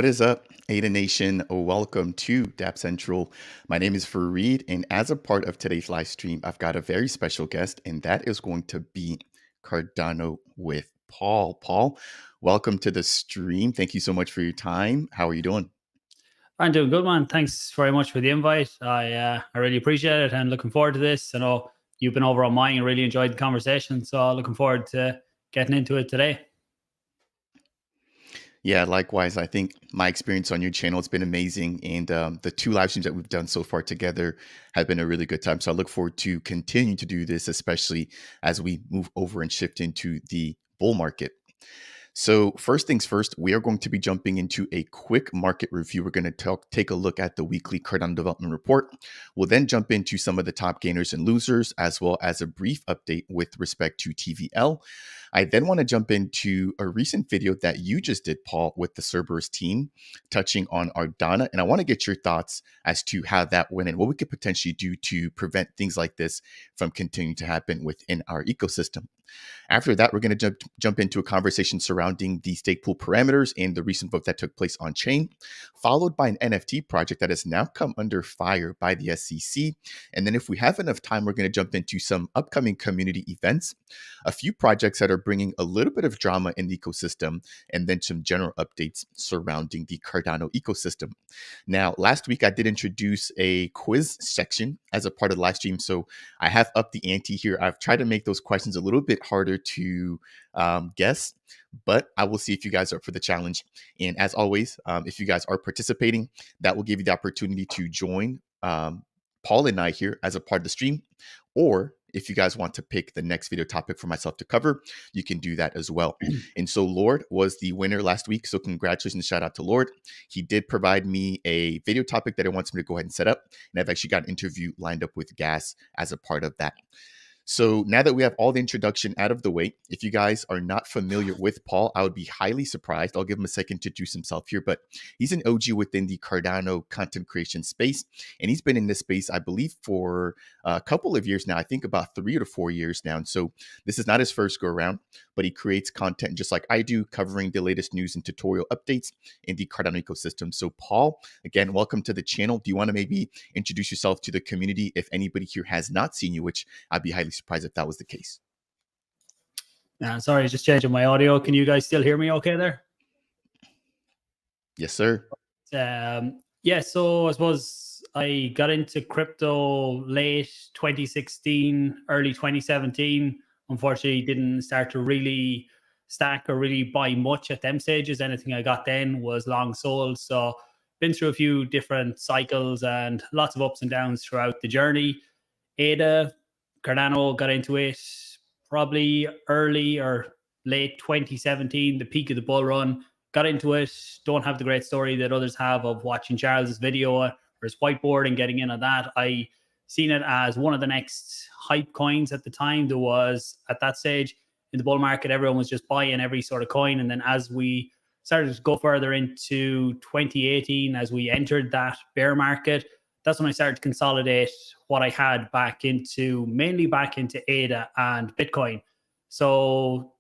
What is up, Ada Nation? Welcome to Dap Central. My name is Fareed, and as a part of today's live stream, I've got a very special guest, and that is going to be Cardano with Paul. Paul, welcome to the stream. Thank you so much for your time. How are you doing? I'm doing good, man. Thanks very much for the invite. I really appreciate it and looking forward to this. I know you've been over on mine and really enjoyed the conversation, so looking forward to getting into it today. Yeah, likewise. I think my experience on your channel has been amazing, and the two live streams that we've done so far together have been a really good time. So I look forward to continuing to do this, especially as we move over and shift into the bull market. So first things first, we are going to be jumping into a quick market review. We're going to take a look at the weekly Cardano development report. We'll then jump into some of the top gainers and losers, as well as a brief update with respect to TVL. I then want to jump into a recent video that you just did, Paul, with the Cerberus team, touching on Ardana. And I want to get your thoughts as to how that went and what we could potentially do to prevent things like this from continuing to happen within our ecosystem. After that, we're going to jump into a conversation surrounding the Stakepool parameters and the recent vote that took place on chain, followed by an NFT project that has now come under fire by the SEC. And then if we have enough time, we're going to jump into some upcoming community events, a few projects that are bringing a little bit of drama in the ecosystem, and then some general updates surrounding the Cardano ecosystem. Now, last week, I did introduce a quiz section as a part of the live stream. So I have upped the ante here. I've tried to make those questions a little bit harder to guess, but I will see if you guys are up for the challenge. And as always, if you guys are participating, that will give you the opportunity to join Paul and I here as a part of the stream. Or if you guys want to pick the next video topic for myself to cover, you can do that as well. And so Lord was the winner last week. So congratulations, shout out to Lord. He did provide me a video topic that he wants me to go ahead and set up. And I've actually got an interview lined up with Gas as a part of that. So now that we have all the introduction out of the way, if you guys are not familiar with Paul, I would be highly surprised. I'll give him a second to introduce himself here, but he's an OG within the Cardano content creation space. And he's been in this space, I believe, for a couple of years now. I think about 3 to 4 years now. And so this is not his first go around, but he creates content just like I do, covering the latest news and tutorial updates in the Cardano ecosystem. So Paul, again, welcome to the channel. Do you want to maybe introduce yourself to the community if anybody here has not seen you, which I'd be highly surprised if that was the case. Sorry, just changing my audio. Can you guys still hear me okay there? Yes, sir. Yeah, so I suppose I got into crypto late 2016, early 2017. Unfortunately, didn't start to really stack or really buy much at them stages. Anything I got then was long sold. So been through a few different cycles and lots of ups and downs throughout the journey. Ada, Cardano, got into it probably early or late 2017, the peak of the bull run. Got into it. Don't have the great story that others have of watching Charles's video or his whiteboard and getting in on that. I seen it as one of the next hype coins at the time. There was, at that stage in the bull market, everyone was just buying every sort of coin. And then as we started to go further into 2018, as we entered that bear market, that's when I started to consolidate what I had mainly back into ADA and Bitcoin. So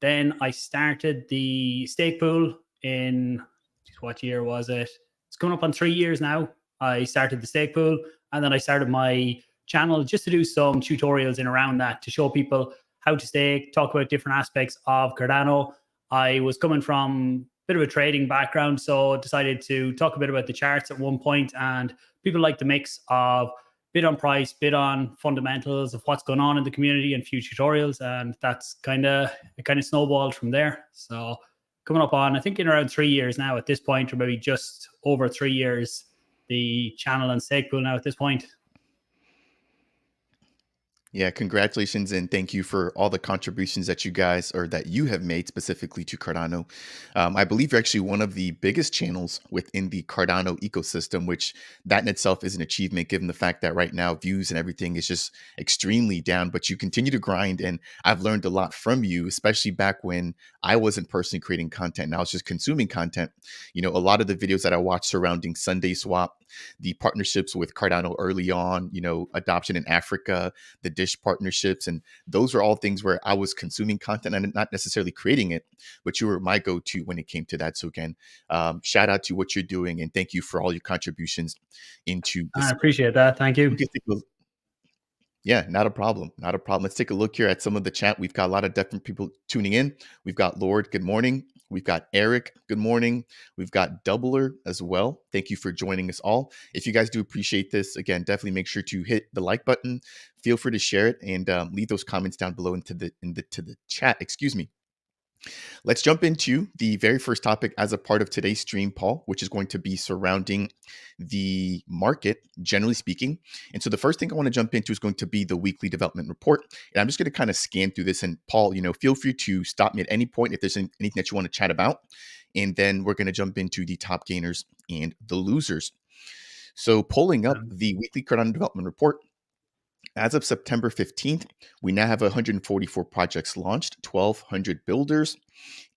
then I started the Stakepool in, what year was it? It's coming up on 3 years now. I started the Stakepool, and then I started my channel just to do some tutorials in around that to show people how to stake, talk about different aspects of Cardano. I was coming from a bit of a trading background, so decided to talk a bit about the charts at one point, and people like the mix of bid on price, bid on fundamentals of what's going on in the community and few tutorials. And that's kind of snowballed from there. So coming up on, I think in around 3 years now at this point, or maybe just over 3 years, the channel and Stakepool now at this point. Yeah, congratulations and thank you for all the contributions that you guys or that you have made specifically to Cardano. I believe you're actually one of the biggest channels within the Cardano ecosystem, which that in itself is an achievement given the fact that right now views and everything is just extremely down, but you continue to grind. And I've learned a lot from you, especially back when I wasn't personally creating content and I was just consuming content. You know, a lot of the videos that I watched surrounding Sunday Swap, the partnerships with Cardano early on, adoption in Africa, the Dish partnerships. And those are all things where I was consuming content and not necessarily creating it, but you were my go-to when it came to that. So again, shout out to what you're doing and thank you for all your contributions into I this. appreciate that. Thank you. Yeah, not a problem. Not a problem. Let's take a look here at some of the chat. We've got a lot of different people tuning in. We've got Lord, good morning. We've got Eric, good morning. We've got Doubler as well. Thank you for joining us all. If you guys do appreciate this, again, definitely make sure to hit the like button. Feel free to share it and leave those comments down below to the chat. Excuse me. Let's jump into the very first topic as a part of today's stream, Paul, which is going to be surrounding the market, generally speaking. And so the first thing I want to jump into is going to be the weekly development report. And I'm just going to kind of scan through this. And Paul, feel free to stop me at any point if there's anything that you want to chat about. And then we're going to jump into the top gainers and the losers. So pulling up the weekly Cardano development report, as of September 15th, we now have 144 projects launched, 1,200 builders.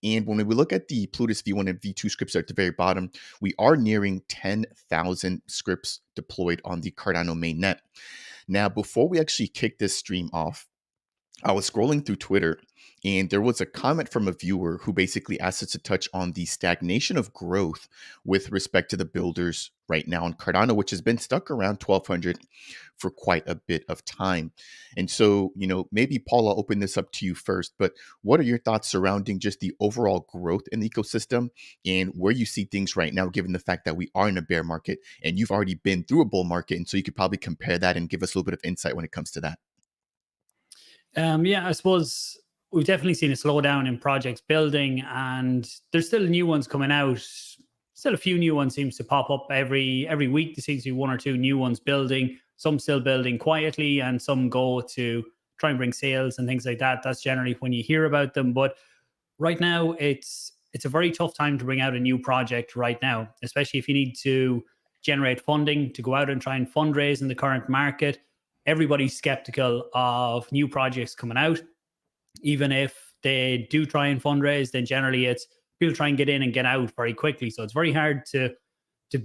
And when we look at the Plutus V1 and V2 scripts at the very bottom, we are nearing 10,000 scripts deployed on the Cardano mainnet. Now, before we actually kick this stream off, I was scrolling through Twitter and there was a comment from a viewer who basically asked us to touch on the stagnation of growth with respect to the builders right now on Cardano, which has been stuck around 1,200 for quite a bit of time. And so, maybe Paul, I'll open this up to you first, but what are your thoughts surrounding just the overall growth in the ecosystem and where you see things right now, given the fact that we are in a bear market and you've already been through a bull market? And so you could probably compare that and give us a little bit of insight when it comes to that. Yeah, I suppose we've definitely seen a slowdown in projects building, and there's still new ones coming out. Still, a few new ones seems to pop up every week. There seems to be one or two new ones building. Some still building quietly, and some go to try and bring sales and things like that. That's generally when you hear about them. But right now, it's a very tough time to bring out a new project right now, especially if you need to generate funding to go out and try and fundraise in the current market. Everybody's skeptical of new projects coming out. Even if they do try and fundraise, then generally it's people try and get in and get out very quickly. So it's very hard to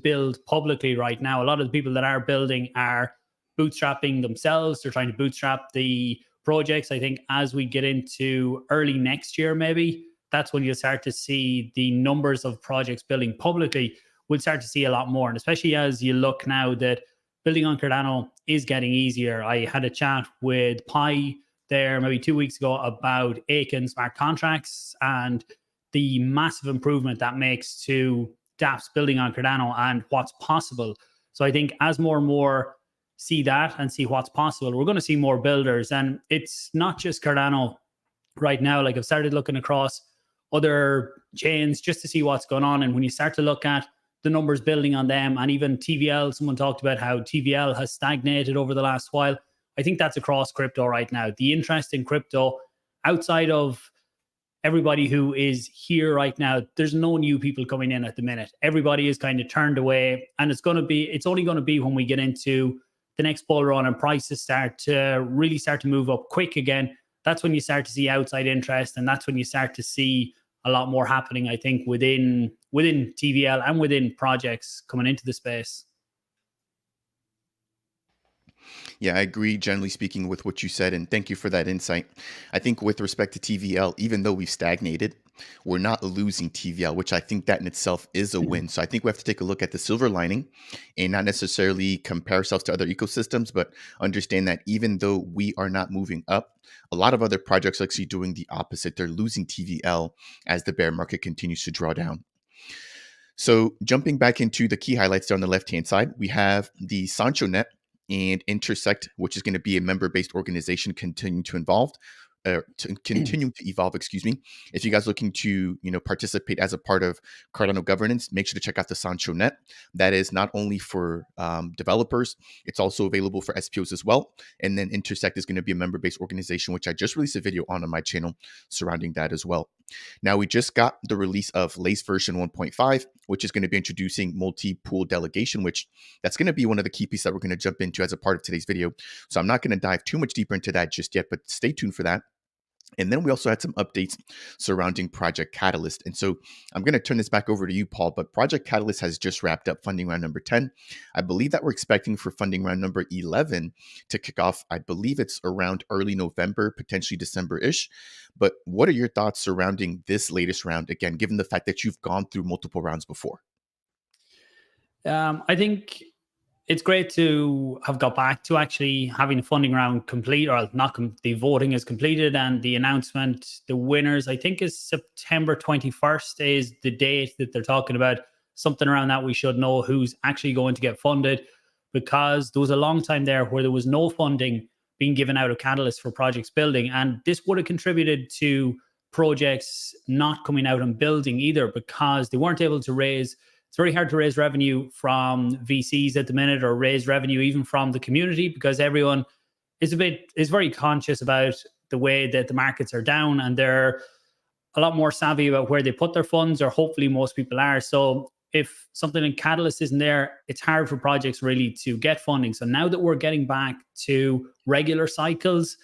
build publicly right now. A lot of the people that are building are bootstrapping themselves. They're trying to bootstrap the projects. I think as we get into early next year, maybe that's when you'll start to see the numbers of projects building publicly. We'll start to see a lot more. And especially as you look now that building on Cardano is getting easier. I had a chat with Pi there maybe 2 weeks ago about Aiken smart contracts and the massive improvement that makes to dApps building on Cardano and what's possible. So I think as more and more see that and see what's possible, we're going to see more builders. And it's not just Cardano right now. Like I've started looking across other chains just to see what's going on. And when you start to look at the numbers building on them, and even TVL, someone talked about how TVL has stagnated over the last while. I think that's across crypto right now. The interest in crypto outside of everybody who is here right now, there's no new people coming in at the minute. Everybody is kind of turned away, and it's only going to be when we get into the next bull run and prices start to move up quick again. That's when you start to see outside interest, and that's when you start to see a lot more happening, I think, within TVL and within projects coming into the space. Yeah, I agree, generally speaking, with what you said, and thank you for that insight. I think with respect to TVL, even though we've stagnated, we're not losing TVL, which I think that in itself is a win. So I think we have to take a look at the silver lining and not necessarily compare ourselves to other ecosystems, but understand that even though we are not moving up, a lot of other projects are actually doing the opposite. They're losing TVL as the bear market continues to draw down. So jumping back into the key highlights there on the left-hand side, we have the Sancho Net and Intersect, which is going to be a member-based organization continuing to evolve, excuse me. If you guys are looking to, participate as a part of Cardano governance, make sure to check out the Sancho Net. That is not only for developers, it's also available for SPOs as well. And then Intersect is going to be a member-based organization, which I just released a video on my channel surrounding that as well. Now, we just got the release of Lace version 1.5, which is going to be introducing multi-pool delegation, which that's going to be one of the key pieces that we're going to jump into as a part of today's video. So I'm not going to dive too much deeper into that just yet, but stay tuned for that. And then we also had some updates surrounding Project Catalyst. And so I'm going to turn this back over to you, Paul. But Project Catalyst has just wrapped up funding round number 10. I believe that we're expecting for funding round number 11 to kick off. I believe it's around early November, potentially December-ish. But what are your thoughts surrounding this latest round? Again, given the fact that you've gone through multiple rounds before. I think it's great to have got back to actually having the funding round complete, or not the voting is completed, and the announcement, the winners, I think is September 21st is the date that they're talking about. Something around that we should know who's actually going to get funded, because there was a long time there where there was no funding being given out of Catalyst for projects building. And this would have contributed to projects not coming out and building either, because they weren't able to raise. It's very hard to raise revenue from VCs at the minute, or raise revenue even from the community, because everyone is very conscious about the way that the markets are down, and they're a lot more savvy about where they put their funds, or hopefully most people are. So if something like Catalyst isn't there, it's hard for projects really to get funding. So now that we're getting back to regular cycles,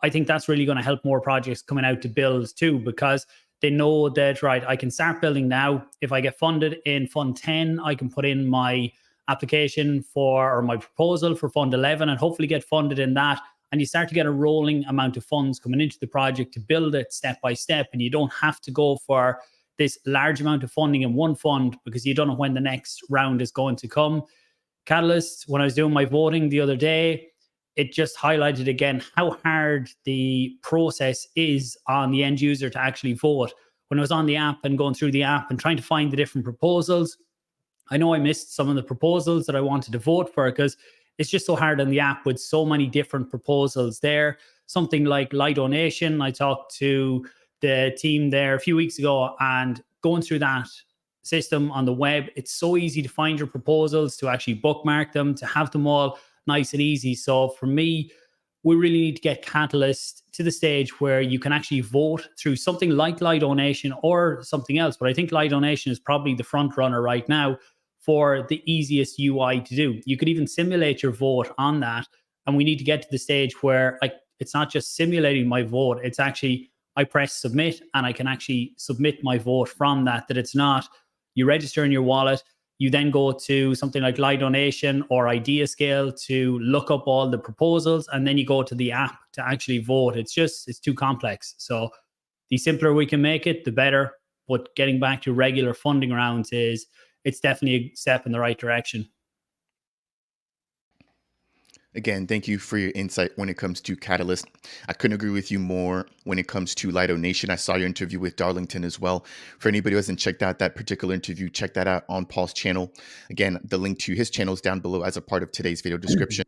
I think that's really going to help more projects coming out to build too, because they know that, right, I can start building now. If I get funded in Fund 10, I can put in my application for, or my proposal for Fund 11, and hopefully get funded in that. And you start to get a rolling amount of funds coming into the project to build it step by step. And you don't have to go for this large amount of funding in one fund, because you don't know when the next round is going to come. Catalyst, when I was doing my voting the other day, it just highlighted again how hard the process is on the end user to actually vote. When I was on the app and going through the app and trying to find the different proposals, I know I missed some of the proposals that I wanted to vote for, because it's just so hard on the app with so many different proposals there. Something like Light Donation, I talked to the team there a few weeks ago, and going through that system on the web, it's so easy to find your proposals, to actually bookmark them, to have them all nice and easy. So for me, we really need to get Catalyst to the stage where you can actually vote through something like Light Donation or something else. But I think Light Donation is probably the front runner right now for the easiest UI to do. You could even simulate your vote on that. And we need to get to the stage where, like, it's not just simulating my vote, it's actually I press submit and I can actually submit my vote from that. That it's not you register in your wallet, you then go to something like Light Donation or Idea Scale to look up all the proposals, and then you go to the app to actually vote. It's too complex. So the simpler we can make it, the better. But getting back to regular funding rounds it's definitely a step in the right direction. Again, thank you for your insight when it comes to Catalyst. I couldn't agree with you more when it comes to Lido Nation. I saw your interview with Darlington as well. For anybody who hasn't checked out that particular interview, check that out on Paul's channel. Again, the link to his channel is down below as a part of today's video description.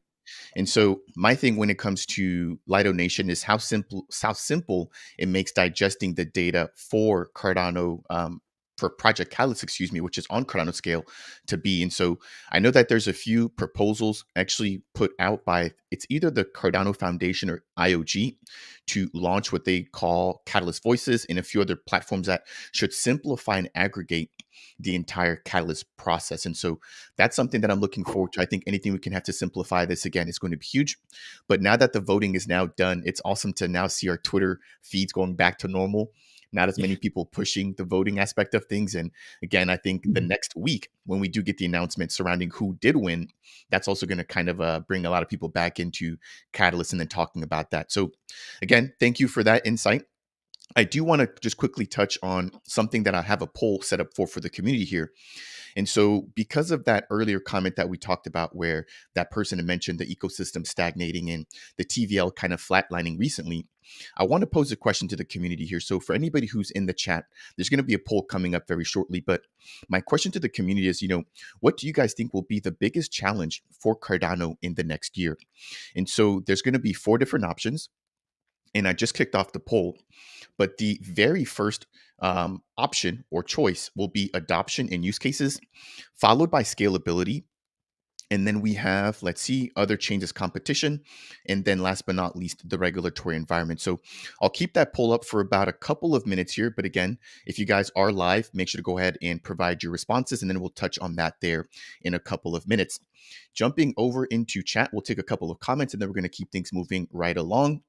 And so my thing when it comes to Lido Nation is how simple it makes digesting the data for Cardano, for Project Catalyst, which is on Cardano scale to be. And so I know that there's a few proposals actually put out by, it's either the Cardano Foundation or IOG, to launch what they call Catalyst Voices, and a few other platforms that should simplify and aggregate the entire Catalyst process. And so that's something that I'm looking forward to. I think anything we can have to simplify this, again, is going to be huge. But now that the voting is now done, it's awesome to now see our Twitter feeds going back to normal. Not as many people pushing the voting aspect of things. And again, I think the next week, when we do get the announcement surrounding who did win, that's also going to kind of bring a lot of people back into Catalyst and then talking about that. So again, thank you for that insight. I do want to just quickly touch on something that I have a poll set up for the community here. And so because of that earlier comment that we talked about, where that person had mentioned the ecosystem stagnating and the TVL kind of flatlining recently, I want to pose a question to the community here. So for anybody who's in the chat, there's going to be a poll coming up very shortly. But my question to the community is, what do you guys think will be the biggest challenge for Cardano in the next year? And so there's going to be 4 different options. And I just kicked off the poll, but the very first option or choice will be adoption and use cases, followed by scalability. And then we have, let's see, other changes, competition. And then last but not least, the regulatory environment. So I'll keep that poll up for about a couple of minutes here. But again, if you guys are live, make sure to go ahead and provide your responses, and then we'll touch on that there in a couple of minutes. Jumping over into chat, we'll take a couple of comments, and then we're going to keep things moving right along.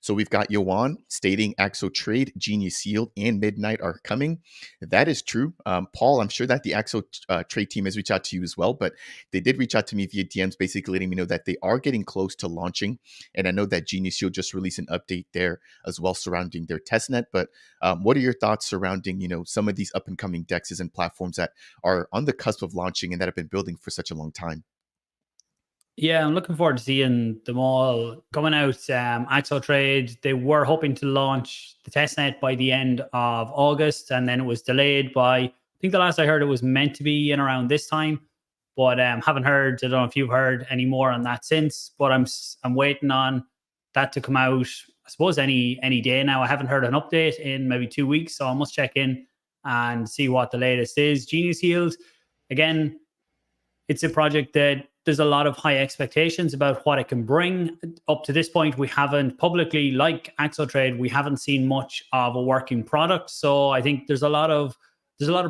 So we've got Yoan stating Axo Trade, Genius Yield, and Midnight are coming. That is true. Paul, I'm sure that the Axo Trade team has reached out to you as well, but they did reach out to me via DMs, basically letting me know that they are getting close to launching. And I know that Genius Yield just released an update there as well surrounding their testnet. But what are your thoughts surrounding, some of these up and coming dexes and platforms that are on the cusp of launching and that have been building for such a long time? Yeah, I'm looking forward to seeing them all coming out. Axo Trade, they were hoping to launch the testnet by the end of August, and then it was delayed by, I think the last I heard it was meant to be in around this time, but haven't heard. I don't know if you've heard any more on that since, but I'm waiting on that to come out. I suppose any day now. I haven't heard an update in maybe 2 weeks, so I must check in and see what the latest is. Genius Yield, again, it's a project that there's a lot of high expectations about what it can bring. Up to this point, we haven't publicly, like Axo Trade, we haven't seen much of a working product. So I think there's a lot of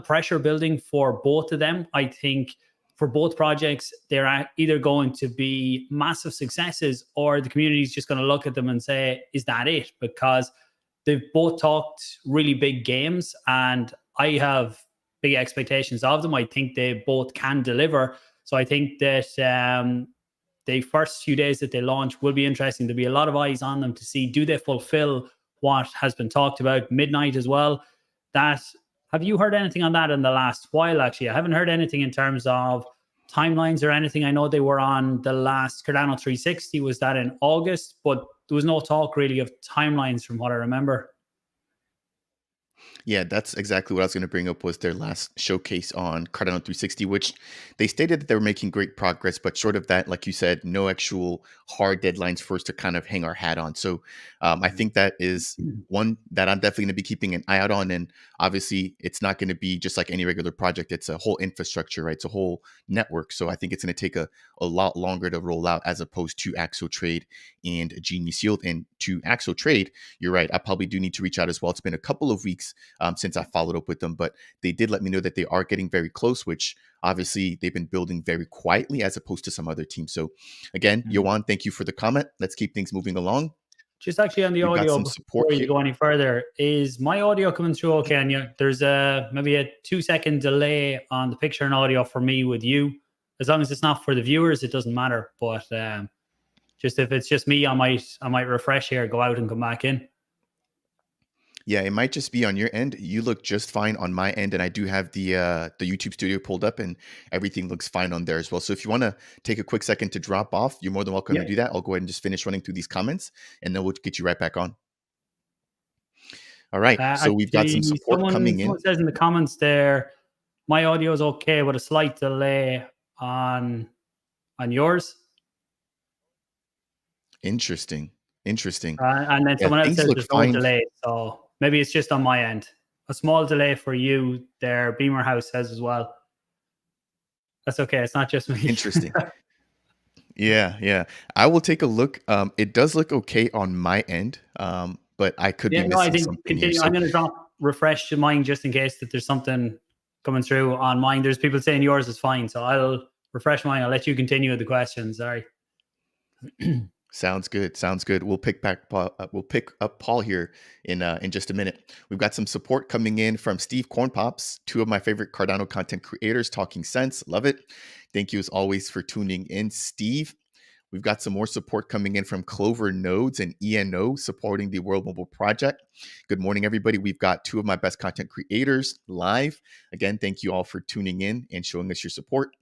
pressure building for both of them. I think for both projects, they're either going to be massive successes or the community is just going to look at them and say, "Is that it?" Because they've both talked really big games, and I have big expectations of them. I think they both can deliver. So I think that the first few days that they launch will be interesting. There'll be a lot of eyes on them to see, do they fulfill what has been talked about. Midnight as well. That, have you heard anything on that in the last while? Actually, I haven't heard anything in terms of timelines or anything. I know they were on the last Cardano 360. Was that in August? But there was no talk really of timelines from what I remember. Yeah, that's exactly what I was going to bring up was their last showcase on Cardano 360, which they stated that they were making great progress, but short of that, like you said, no actual hard deadlines for us to kind of hang our hat on. So I think that is one that I'm definitely going to be keeping an eye out on. And obviously, it's not going to be just like any regular project. It's a whole infrastructure, right? It's a whole network. So I think it's going to take a lot longer to roll out as opposed to Axo Trade and Genius Yield. And to Axo Trade, you're right. I probably do need to reach out as well. It's been a couple of weeks since I followed up with them, but they did let me know that they are getting very close, which obviously they've been building very quietly as opposed to some other teams. So again, Yoan, thank you for the comment. Let's keep things moving along. Just actually on the We've got audio some support before you here. go any further, is my audio coming through okay? And there's maybe a 2 second delay on the picture and audio for me with you. As long as it's not for the viewers, it doesn't matter. But just if it's just me, I might refresh here, go out and come back in. Yeah, it might just be on your end. You look just fine on my end, and I do have the YouTube studio pulled up, and everything looks fine on there as well. So if you want to take a quick second to drop off, you're more than welcome to Yeah. do that. I'll go ahead and just finish running through these comments, and then we'll get you right back on. All right. So we've got some Actually, support someone coming in. someone says in the comments there, my audio is okay with a slight delay on yours. Interesting. Interesting. And then Yeah, someone else things says look there's no fine. delay. So maybe it's just on my end. A small delay for you there, Beamer House says as well. That's okay. It's not just me. Interesting. Yeah, yeah. I will take a look. It does look okay on my end, but I could be Yeah, no, I missing think something here. continue. I'm So going to drop refresh to mine just in case that there's something coming through on mine. There's people saying yours is fine. So I'll refresh mine. I'll let you continue with the questions. Sorry. sounds good. Sounds good. We'll pick back. We'll pick up Paul here in just a minute. We've got some support coming in from Steve Cornpops, two of my favorite Cardano content creators, talking sense. Love it. Thank you as always for tuning in, Steve. We've got some more support coming in from Clover Nodes and ENO supporting the World Mobile Project. Good morning, everybody. We've got two of my best content creators live. Again, thank you all for tuning in and showing us your support.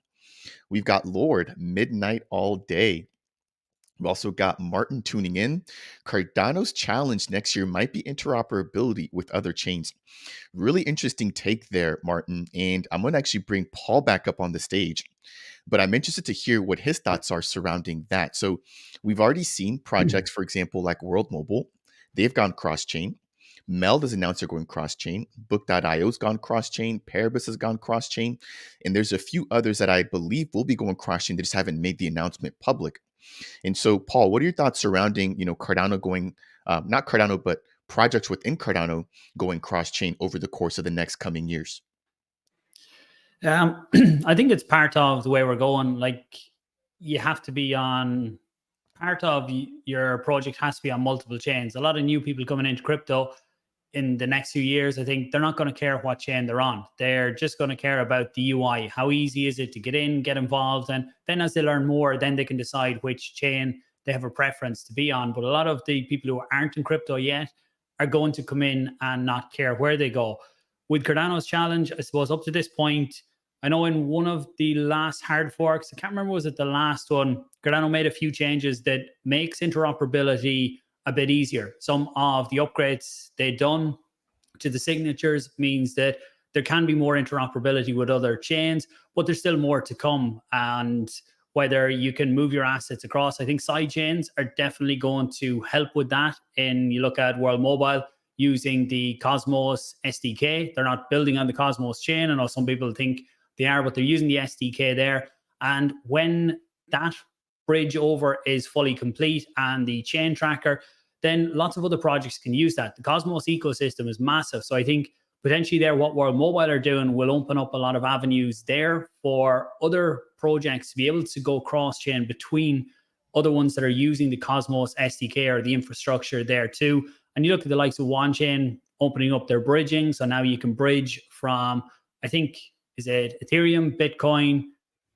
We've got Lord Midnight All Day. We've also got Martin tuning in. Cardano's challenge next year might be interoperability with other chains. Really interesting take there, Martin. And I'm going to actually bring Paul back up on the stage. But I'm interested to hear what his thoughts are surrounding that. So we've already seen projects, for example, like World Mobile. They've gone cross-chain. Meld has announced they're going cross-chain. Book.io's gone cross-chain. Paribus has gone cross-chain. And there's a few others that I believe will be going cross-chain. They just haven't made the announcement public. And so, Paul, what are your thoughts surrounding, Cardano going, not Cardano, but projects within Cardano going cross-chain over the course of the next coming years? I think it's part of the way we're going. Like, you have to be on part of your project has to be on multiple chains. A lot of new people coming into crypto in the next few years, I think they're not going to care what chain they're on. They're just going to care about the UI. How easy is it to get in, get involved? And then as they learn more, then they can decide which chain they have a preference to be on. But a lot of the people who aren't in crypto yet are going to come in and not care where they go. With Cardano's challenge, I suppose up to this point, I know in one of the last hard forks, I can't remember, was it the last one, Cardano made a few changes that makes interoperability a bit easier. Some of the upgrades they've done to the signatures means that there can be more interoperability with other chains, but there's still more to come. And whether you can move your assets across, I think side chains are definitely going to help with that. And you look at World Mobile using the Cosmos SDK. They're not building on the Cosmos chain. I know some people think they are, but they're using the SDK there. And when that bridge over is fully complete and the chain tracker, then lots of other projects can use that. The Cosmos ecosystem is massive. So I think potentially there, what World Mobile are doing will open up a lot of avenues there for other projects to be able to go cross-chain between other ones that are using the Cosmos SDK or the infrastructure there too. And you look at the likes of OneChain opening up their bridging. So now you can bridge from, I think, is it Ethereum, Bitcoin,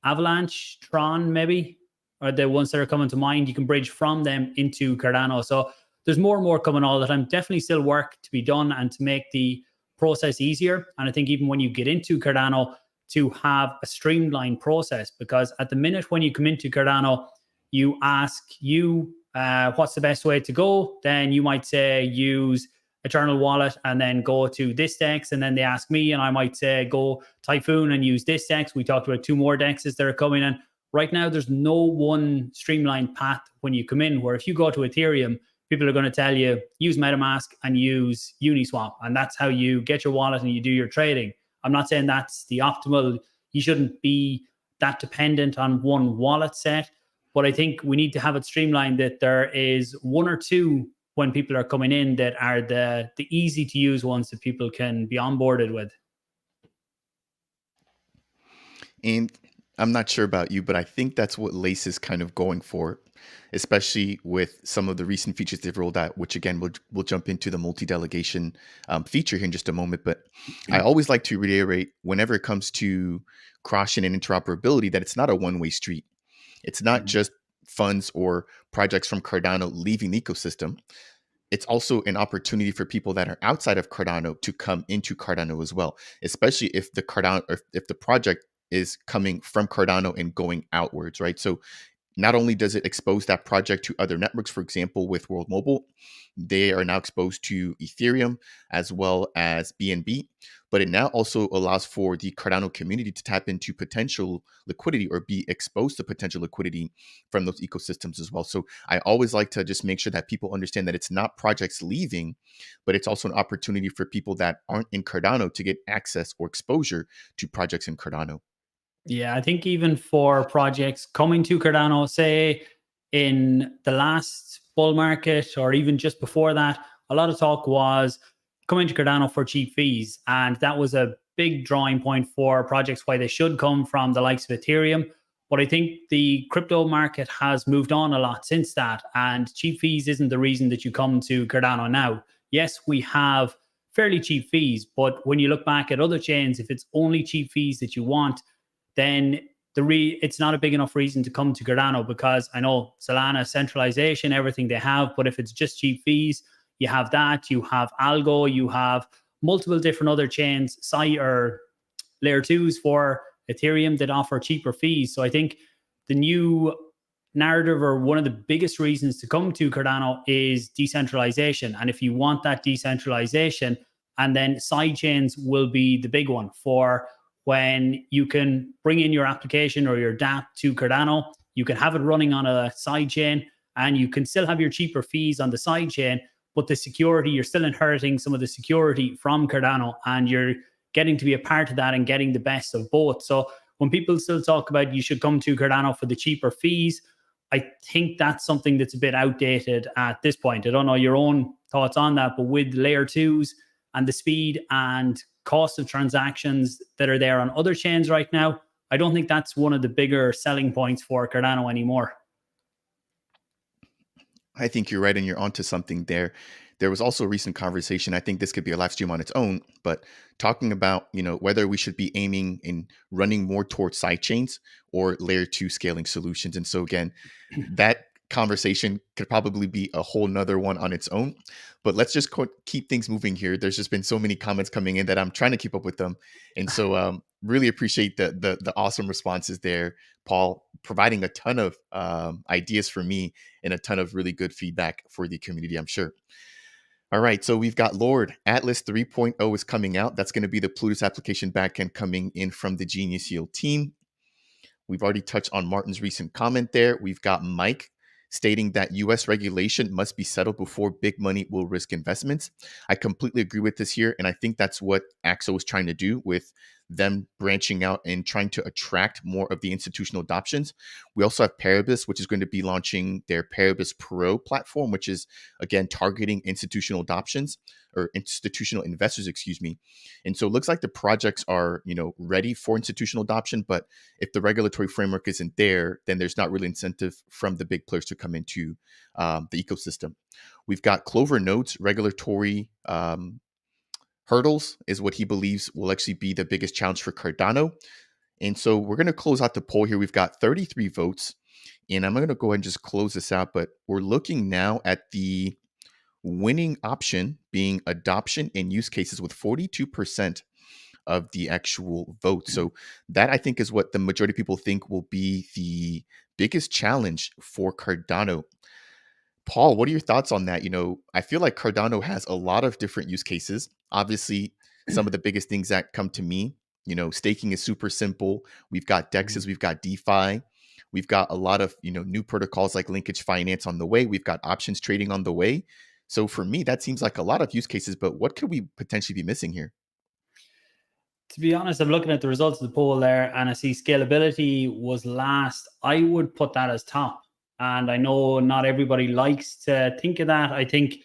Avalanche, Tron maybe, are the ones that are coming to mind. You can bridge from them into Cardano. So there's more and more coming all the time. Definitely still work to be done and to make the process easier. And I think even when you get into Cardano, to have a streamlined process, because at the minute when you come into Cardano, you ask what's the best way to go. Then you might say use Eternal Wallet and then go to this DEX. And then they ask me and I might say go Typhoon and use this DEX. We talked about 2 more DEXs that are coming in. Right now, there's no one streamlined path when you come in, where if you go to Ethereum, people are going to tell you use MetaMask and use Uniswap. And that's how you get your wallet and you do your trading. I'm not saying that's the optimal. You shouldn't be that dependent on one wallet set. But I think we need to have it streamlined that there is 1 or 2 when people are coming in that are the easy to use ones that people can be onboarded with. And I'm not sure about you, but I think that's what Lace is kind of going for, especially with some of the recent features they've rolled out, which again, we'll jump into the multi-delegation feature here in just a moment. But I always like to reiterate whenever it comes to cross-chain and interoperability that it's not a one-way street. It's not just funds or projects from Cardano leaving the ecosystem. It's also an opportunity for people that are outside of Cardano to come into Cardano as well, especially if the Cardano, or if the project is coming from Cardano and going outwards, right? So not only does it expose that project to other networks, for example, with World Mobile, they are now exposed to Ethereum as well as BNB, but it now also allows for the Cardano community to tap into potential liquidity or be exposed to potential liquidity from those ecosystems as well. So I always like to just make sure that people understand that it's not projects leaving, but it's also an opportunity for people that aren't in Cardano to get access or exposure to projects in Cardano. Yeah, I think even for projects coming to Cardano, say in the last bull market or even just before that, a lot of talk was coming to Cardano for cheap fees. And that was a big drawing point for projects why they should come from the likes of Ethereum. But I think the crypto market has moved on a lot since that. And cheap fees isn't the reason that you come to Cardano now. Yes, we have fairly cheap fees, but when you look back at other chains, if it's only cheap fees that you want, then it's not a big enough reason to come to Cardano, because I know Solana centralization, everything they have, but if it's just cheap fees, you have that, you have Algo, you have multiple different other chains, site or layer 2s for Ethereum that offer cheaper fees. So I think the new narrative, or one of the biggest reasons to come to Cardano, is decentralization. And if you want that decentralization, and then side chains will be the big one for when you can bring in your application or your dApp to Cardano, you can have it running on a side chain and you can still have your cheaper fees on the side chain, but the security, you're still inheriting some of the security from Cardano and you're getting to be a part of that and getting the best of both. So when people still talk about you should come to Cardano for the cheaper fees, I think that's something that's a bit outdated at this point. I don't know your own thoughts on that, but with layer 2s and the speed and cost of transactions that are there on other chains right now, I don't think that's one of the bigger selling points for Cardano anymore. I think you're right, and you're onto something there. There was also a recent conversation. I think this could be a live stream on its own, but talking about whether we should be aiming and running more towards side chains or layer two scaling solutions. And so again, that conversation could probably be a whole nother one on its own. But let's just keep things moving here. There's just been so many comments coming in that I'm trying to keep up with them, and so really appreciate the awesome responses there, Paul, providing a ton of ideas for me and a ton of really good feedback for the community, I'm sure. All right, so we've got Lord. Atlas 3.0 is coming out. That's going to be the Plutus application backend coming in from the Genius Yield team. We've already touched on Martin's recent comment there. We've got Mike stating that US regulation must be settled before big money will risk investments. I completely agree with this here. And I think that's what Axo is trying to do with them branching out and trying to attract more of the institutional adoptions. We also have Paribus, which is going to be launching their Paribus Pro platform, which is, again, targeting institutional adoptions or institutional investors, excuse me. And so it looks like the projects are, ready for institutional adoption, but if the regulatory framework isn't there, then there's not really incentive from the big players to come into the ecosystem. We've got Clover Node's regulatory hurdles is what he believes will actually be the biggest challenge for Cardano. And so we're going to close out the poll here. We've got 33 votes, and I'm going to go ahead and just close this out. But we're looking now at the winning option being adoption and use cases with 42% of the actual vote. So that, I think, is what the majority of people think will be the biggest challenge for Cardano. Paul, what are your thoughts on that? I feel like Cardano has a lot of different use cases. Obviously, some of the biggest things that come to me, staking is super simple. We've got DEXs, we've got DeFi. We've got a lot of, new protocols like linkage finance on the way. We've got options trading on the way. So for me, that seems like a lot of use cases, but what could we potentially be missing here? To be honest, I'm looking at the results of the poll there, and I see scalability was last. I would put that as top. And I know not everybody likes to think of that. I think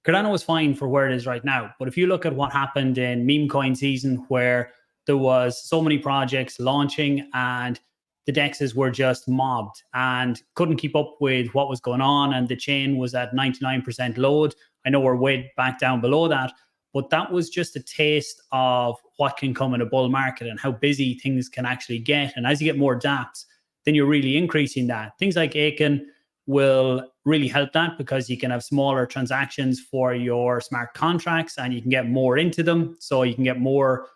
Cardano was fine for where it is right now. But if you look at what happened in meme coin season, where there was so many projects launching and the dexes were just mobbed and couldn't keep up with what was going on, and the chain was at 99% load. I know we're way back down below that, but that was just a taste of what can come in a bull market and how busy things can actually get. And as you get more dApps, then you're really increasing that. Things like Aiken will really help that, because you can have smaller transactions for your smart contracts and you can get more into them. So you can get more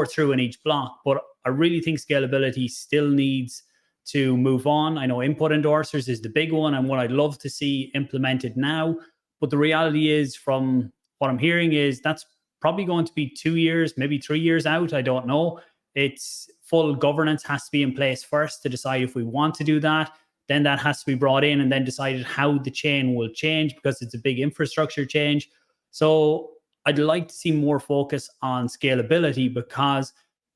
through in each block. But I really think scalability still needs to move on. I know input endorsers is the big one and what I'd love to see implemented now. But the reality is, from what I'm hearing, is that's probably going to be 2 years, maybe 3 years out. I don't know. It's full governance has to be in place first to decide if we want to do that. Then that has to be brought in and then decided how the chain will change, because it's a big infrastructure change. So I'd like to see more focus on scalability, because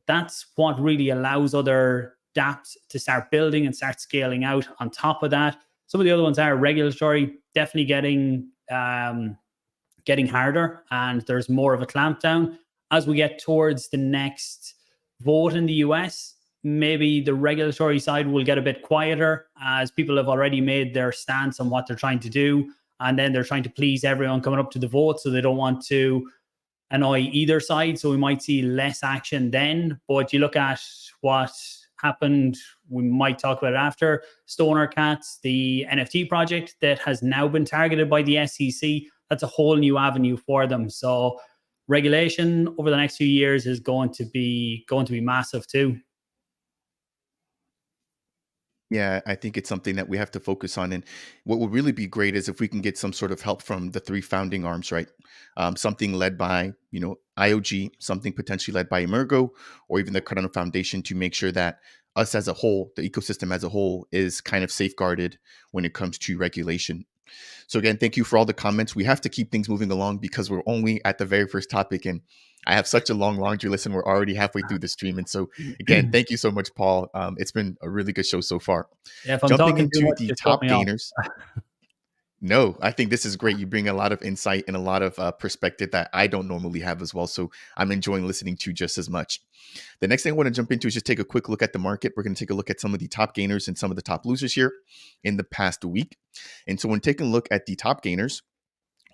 that's what really allows other dApps to start building and start scaling out on top of that. Some of the other ones are regulatory, definitely getting harder, and there's more of a clampdown. As we get towards the next vote in the US, maybe the regulatory side will get a bit quieter, as people have already made their stance on what they're trying to do. And then they're trying to please everyone coming up to the vote. So they don't want to annoy either side. So we might see less action then. But you look at what happened, we might talk about it after, Stoner Cats, the NFT project that has now been targeted by the SEC. That's a whole new avenue for them. So regulation over the next few years is going to be massive too. Yeah, I think it's something that we have to focus on. And what would really be great is if we can get some sort of help from the three founding arms, right? Something led by, IOG, something potentially led by Emergo, or even the Cardano Foundation, to make sure that us as a whole, the ecosystem as a whole, is kind of safeguarded when it comes to regulation. So again, thank you for all the comments. We have to keep things moving along because we're only at the very first topic, and I have such a long laundry list, and we're already halfway through the stream. And so again, thank you so much, Paul. It's been a really good show so far. Yeah, if I'm Jumping talking too into much, the just cut top me off. gainers. No, I think this is great. You bring a lot of insight and a lot of perspective that I don't normally have as well. So I'm enjoying listening to just as much. The next thing I want to jump into is just take a quick look at the market. We're going to take a look at some of the top gainers and some of the top losers here in the past week. And so when taking a look at the top gainers,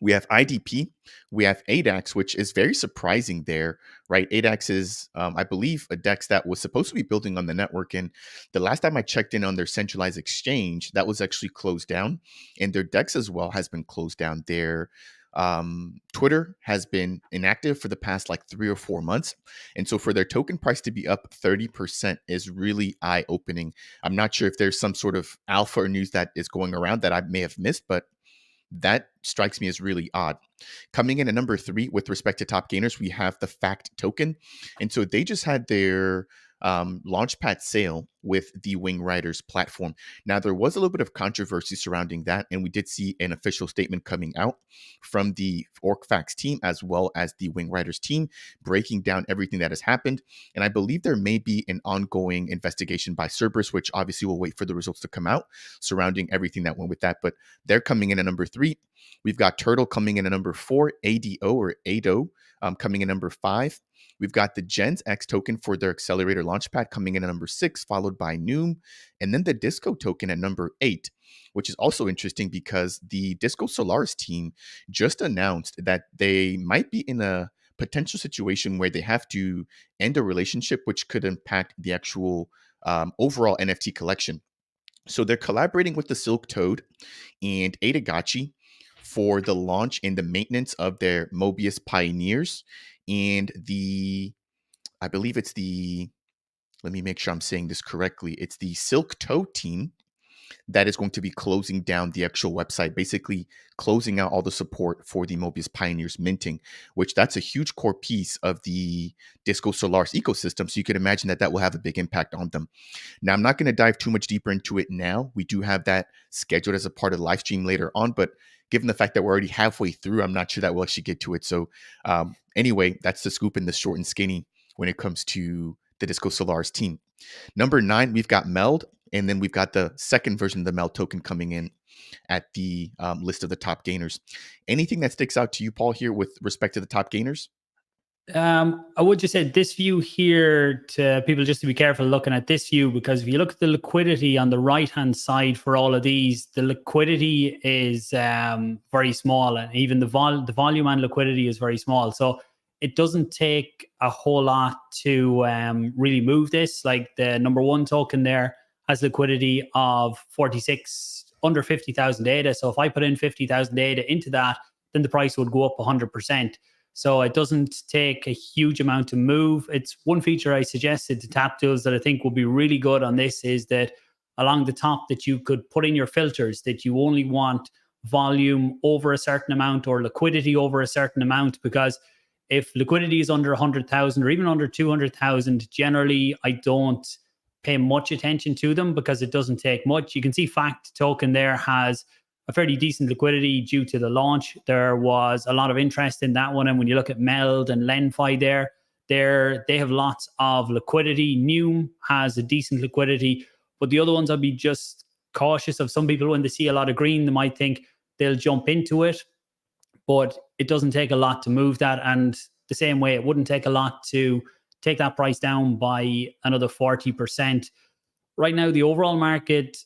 we have IDP, we have ADAX, which is very surprising there, right? ADAX is, I believe, a DEX that was supposed to be building on the network. And the last time I checked in on their centralized exchange, that was actually closed down. And their DEX as well has been closed down. Their Twitter has been inactive for the past like 3 or 4 months. And so for their token price to be up 30% is really eye opening. I'm not sure if there's some sort of alpha or news that is going around that I may have missed, but that strikes me as really odd. Coming in at number 3 with respect to top gainers, we have the Fact token. And so they just had their launchpad sale with the Wing Riders platform. Now, there was a little bit of controversy surrounding that, and we did see an official statement coming out from the OrcFacts team as well as the Wing Riders team, breaking down everything that has happened. And I believe there may be an ongoing investigation by Cerberus, which obviously we'll wait for the results to come out surrounding everything that went with that. But they're coming in at number 3. We've got Turtle coming in at number 4, ADO or ADO coming in number 5. We've got the Gens X token for their accelerator launchpad coming in at number 6, followed by Noom, and then the Disco token at number 8, which is also interesting because the Disco Solaris team just announced that they might be in a potential situation where they have to end a relationship, which could impact the actual overall NFT collection. So they're collaborating with the Silk Toad and Adagachi for the launch and the maintenance of their Mobius Pioneers and I believe it's let me make sure I'm saying this correctly. It's the Silk Toad team that is going to be closing down the actual website, basically closing out all the support for the Mobius Pioneers minting, which that's a huge core piece of the Disco Solaris ecosystem. So you can imagine that that will have a big impact on them. Now, I'm not going to dive too much deeper into it now. We do have that scheduled as a part of the live stream later on, but given the fact that we're already halfway through, I'm not sure that we'll actually get to it. So anyway, that's the scoop in the short and skinny when it comes to the Disco Solaris team. Number 9, we've got Meld, and then we've got the second version of the Meld token coming in at the list of the top gainers. Anything that sticks out to you, Paul, here with respect to the top gainers? I would just say this view here to people just to be careful looking at this view, because if you look at the liquidity on the right hand side for all of these, the liquidity is very small, and even the volume and liquidity is very small. So it doesn't take a whole lot to really move this. Like the number 1 token there has liquidity of 46 under 50,000 ADA. So if I put in 50,000 ADA into that, then the price would go up 100%. So it doesn't take a huge amount to move. It's one feature I suggested to tap tools that I think will be really good on this is that along the top that you could put in your filters that you only want volume over a certain amount or liquidity over a certain amount, because if liquidity is under 100,000 or even under 200,000, generally I don't pay much attention to them because it doesn't take much. You can see Fact token there has a fairly decent liquidity due to the launch. There was a lot of interest in that one. And when you look at Meld and Lenfi they have lots of liquidity. Noom has a decent liquidity, but the other ones I'd be just cautious of. Some people, when they see a lot of green, they might think they'll jump into it, but it doesn't take a lot to move that. And the same way, it wouldn't take a lot to take that price down by another 40%. Right now, the overall market,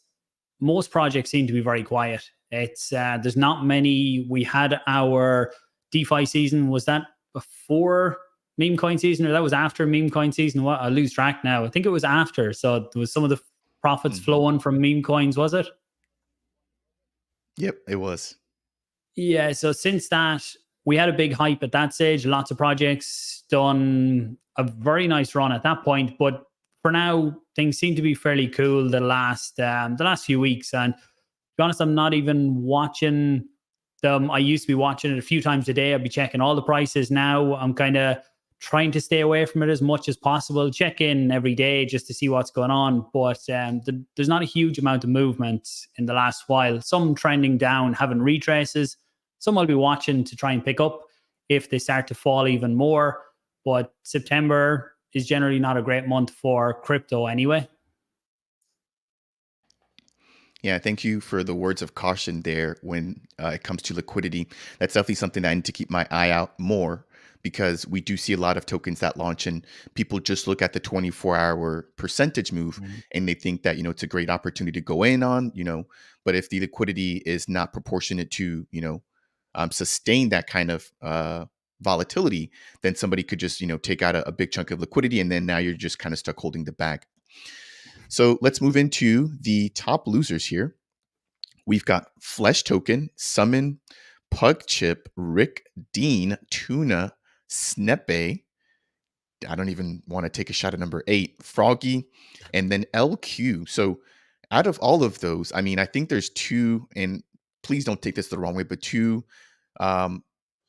most projects seem to be very quiet. It's there's not many. We had our DeFi season. Was that before meme coin season, or that was after meme coin season? What, I lose track now. I think it was after. So there was some of the profits flowing from meme coins. Was it? Yep, it was. Yeah. So since that, we had a big hype at that stage. Lots of projects done a very nice run at that point. But for now, things seem to be fairly cool the last few weeks. And to be honest, I'm not even watching them. I used to be watching it a few times a day. I'd be checking all the prices. Now I'm kind of trying to stay away from it as much as possible. Check in every day just to see what's going on. But there's not a huge amount of movement in the last while. Some trending down, having retraces. Some I'll be watching to try and pick up if they start to fall even more. But September is generally not a great month for crypto anyway. Yeah, thank you for the words of caution there when it comes to liquidity. That's definitely something that I need to keep my eye out more because we do see a lot of tokens that launch and people just look at the 24-hour percentage move Mhm. and they think that, it's a great opportunity to go in on, but if the liquidity is not proportionate to, sustain that kind of volatility, then somebody could just, take out a big chunk of liquidity and then now you're just kind of stuck holding the bag. So let's move into the top losers here. We've got Flesh Token, Summon, Pug Chip, Rick Dean, Tuna, Snepe. I don't even want to take a shot at number 8, Froggy, and then LQ. So out of all of those, I mean, I think there's two, and please don't take this the wrong way, but two um,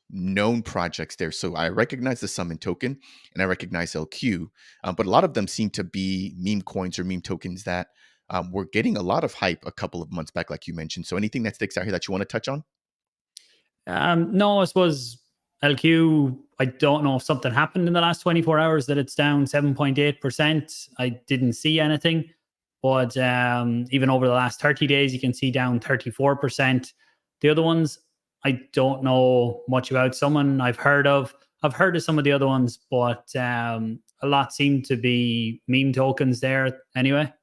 known projects there. So I recognize the Summon token and I recognize LQ, but a lot of them seem to be meme coins or meme tokens that were getting a lot of hype a couple of months back, like you mentioned. So anything that sticks out here that you want to touch on? No, I suppose LQ, I don't know if something happened in the last 24 hours that it's down 7.8%. I didn't see anything. But even over the last 30 days, you can see down 34%. The other ones, I don't know much about. Someone I've heard of some of the other ones, but a lot seem to be meme tokens there anyway.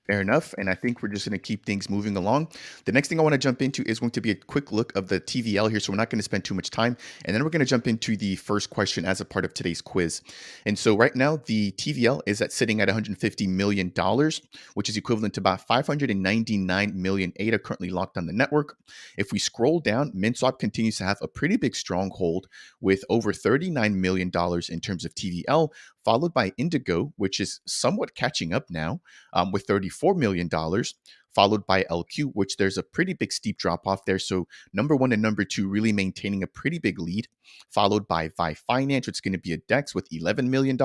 Fair enough. And I think we're just going to keep things moving along. The next thing I want to jump into is going to be a quick look of the TVL here. So we're not going to spend too much time. And then we're going to jump into the first question as a part of today's quiz. And so right now, the TVL is sitting at $150 million, which is equivalent to about 599 million ADA currently locked on the network. If we scroll down, MinSwap continues to have a pretty big stronghold with over $39 million in terms of TVL, followed by Indigo, which is somewhat catching up now with $34 million, followed by LQ, which there's a pretty big steep drop off there. So number 1 and number 2 really maintaining a pretty big lead, followed by Vi Finance, which is going to be a DEX with $11 million,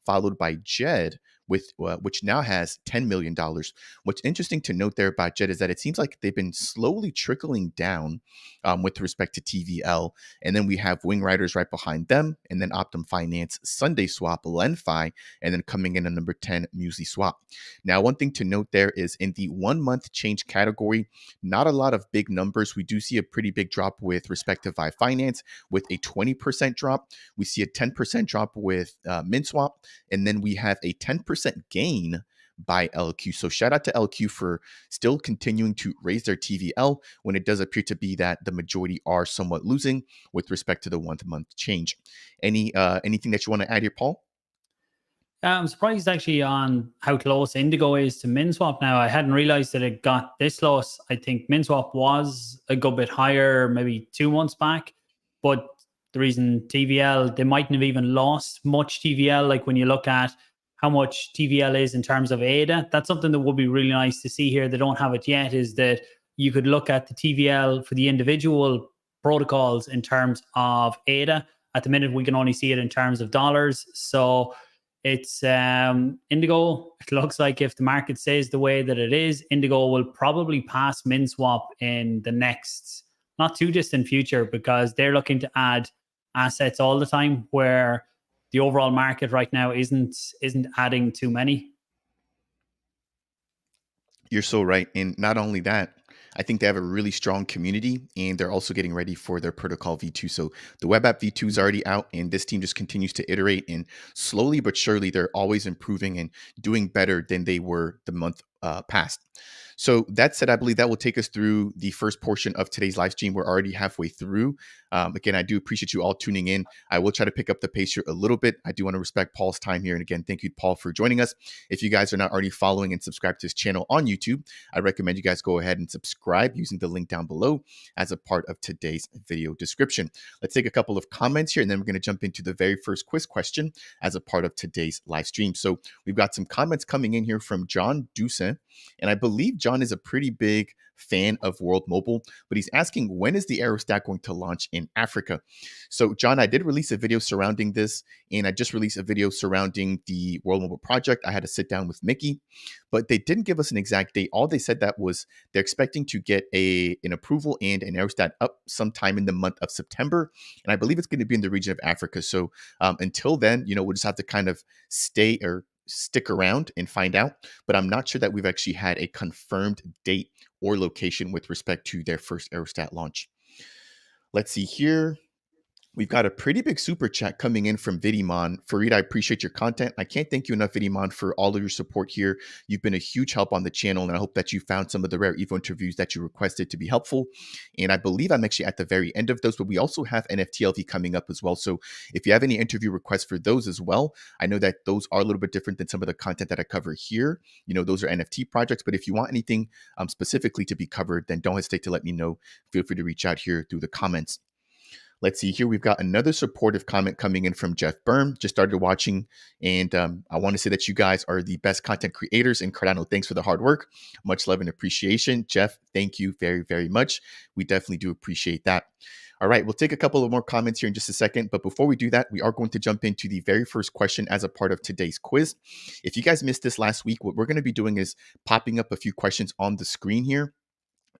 followed by Jed, with which now has $10 million. What's interesting to note there about Jed is that it seems like they've been slowly trickling down with respect to TVL. And then we have Wing Riders right behind them, and then Optum Finance, Sunday Swap, Lenfi, and then coming in at number 10, Muesli Swap. Now, one thing to note there is in the 1 month change category, not a lot of big numbers. We do see a pretty big drop with respect to Vi Finance with a 20% drop. We see a 10% drop with MinSwap, and then we have a 10% gain by LQ. So shout out to LQ for still continuing to raise their TVL when it does appear to be that the majority are somewhat losing with respect to the 1 month change. Anything that you want to add here, Paul? I'm surprised actually on how close Indigo is to MinSwap now. I hadn't realized that it got this close. I think MinSwap was a good bit higher maybe 2 months back, but the reason TVL, they mightn't have even lost much TVL. Like when you look at how much TVL is in terms of ADA, that's something that would be really nice to see here. They don't have it yet, is that you could look at the TVL for the individual protocols in terms of ADA. At the minute, we can only see it in terms of dollars. So it's Indigo. It looks like if the market stays the way that it is, Indigo will probably pass MinSwap in the next not too distant future because they're looking to add assets all the time where the overall market right now isn't adding too many. You're so right. And not only that, I think they have a really strong community and they're also getting ready for their protocol V2. So the web app V2 is already out and this team just continues to iterate and slowly but surely they're always improving and doing better than they were the month past. So that said, I believe that will take us through the first portion of today's live stream. We're already halfway through. Again, I do appreciate you all tuning in. I will try to pick up the pace here a little bit. I do want to respect Paul's time here. And again, thank you, Paul, for joining us. If you guys are not already following and subscribed to his channel on YouTube, I recommend you guys go ahead and subscribe using the link down below as a part of today's video description. Let's take a couple of comments here, and then we're going to jump into the very first quiz question as a part of today's live stream. So we've got some comments coming in here from John Ducin, and I believe John is a pretty big fan of World Mobile, but he's asking, when is the Aerostack going to launch in Africa? So John, I did release a video surrounding this, and I just released a video surrounding the World Mobile project. I had to sit down with Mickey, but they didn't give us an exact date. All they said that was they're expecting to get an approval and an Aerostat up sometime in the month of September, and I believe it's going to be in the region of Africa. So until then, we'll just have to kind of stay or stick around and find out, but I'm not sure that we've actually had a confirmed date or location with respect to their first aerostat launch. Let's see here. We've got a pretty big super chat coming in from Vidimon. Farid, I appreciate your content. I can't thank you enough, Vidimon, for all of your support here. You've been a huge help on the channel, and I hope that you found some of the rare Evo interviews that you requested to be helpful. And I believe I'm actually at the very end of those, but we also have NFTLV coming up as well. So if you have any interview requests for those as well, I know that those are a little bit different than some of the content that I cover here. You know, those are NFT projects, but if you want anything specifically to be covered, then don't hesitate to let me know. Feel free to reach out here through the comments. Let's see here. We've got another supportive comment coming in from Jeff Berm. Just started watching, and I want to say that you guys are the best content creators in Cardano. Thanks for the hard work. Much love and appreciation. Jeff, thank you very, very much. We definitely do appreciate that. All right, we'll take a couple of more comments here in just a second. But before we do that, we are going to jump into the very first question as a part of today's quiz. If you guys missed this last week, what we're going to be doing is popping up a few questions on the screen here.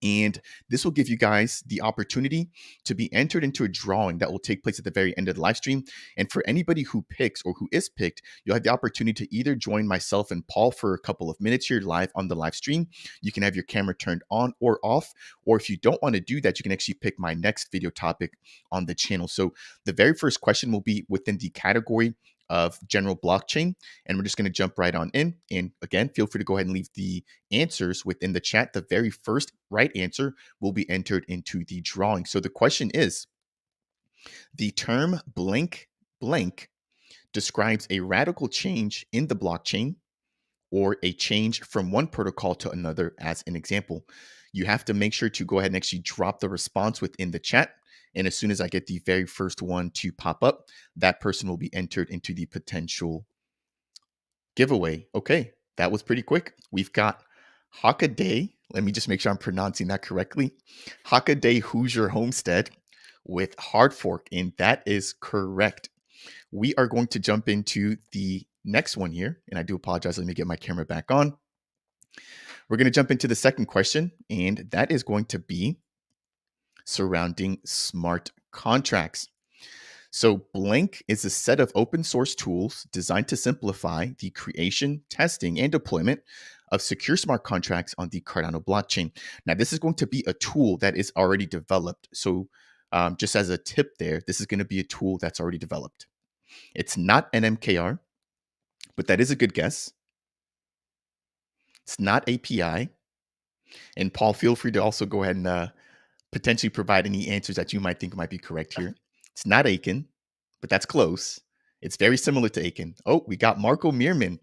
And this will give you guys the opportunity to be entered into a drawing that will take place at the very end of the live stream. And for anybody who picks or who is picked, you'll have the opportunity to either join myself and Paul for a couple of minutes here live on the live stream. You can have your camera turned on or off. Or if you don't want to do that, you can actually pick my next video topic on the channel. So the very first question will be within the category of general blockchain. And we're just going to jump right on in. And again, feel free to go ahead and leave the answers within the chat. The very first right answer will be entered into the drawing. So the question is, the term blank blank describes a radical change in the blockchain or a change from one protocol to another as an example. You have to make sure to go ahead and actually drop the response within the chat. And as soon as I get the very first one to pop up, that person will be entered into the potential giveaway. Okay, that was pretty quick. We've got Hockaday. Let me just make sure I'm pronouncing that correctly. Hockaday Hoosier Homestead with Hard Fork, and that is correct. We are going to jump into the next one here, and I do apologize. Let me get my camera back on. We're going to jump into the second question, and that is going to be surrounding smart contracts. So Blank is a set of open source tools designed to simplify the creation, testing, and deployment of secure smart contracts on the Cardano blockchain. Now, this is going to be a tool that is already developed. So just as a tip there, this is going to be a tool that's already developed. It's not NMKR, but that is a good guess. It's not API. And Paul, feel free to also go ahead and potentially provide any answers that you might think might be correct here. It's not Aiken, but that's close. It's very similar to Aiken. Oh, we got Marco Meerman.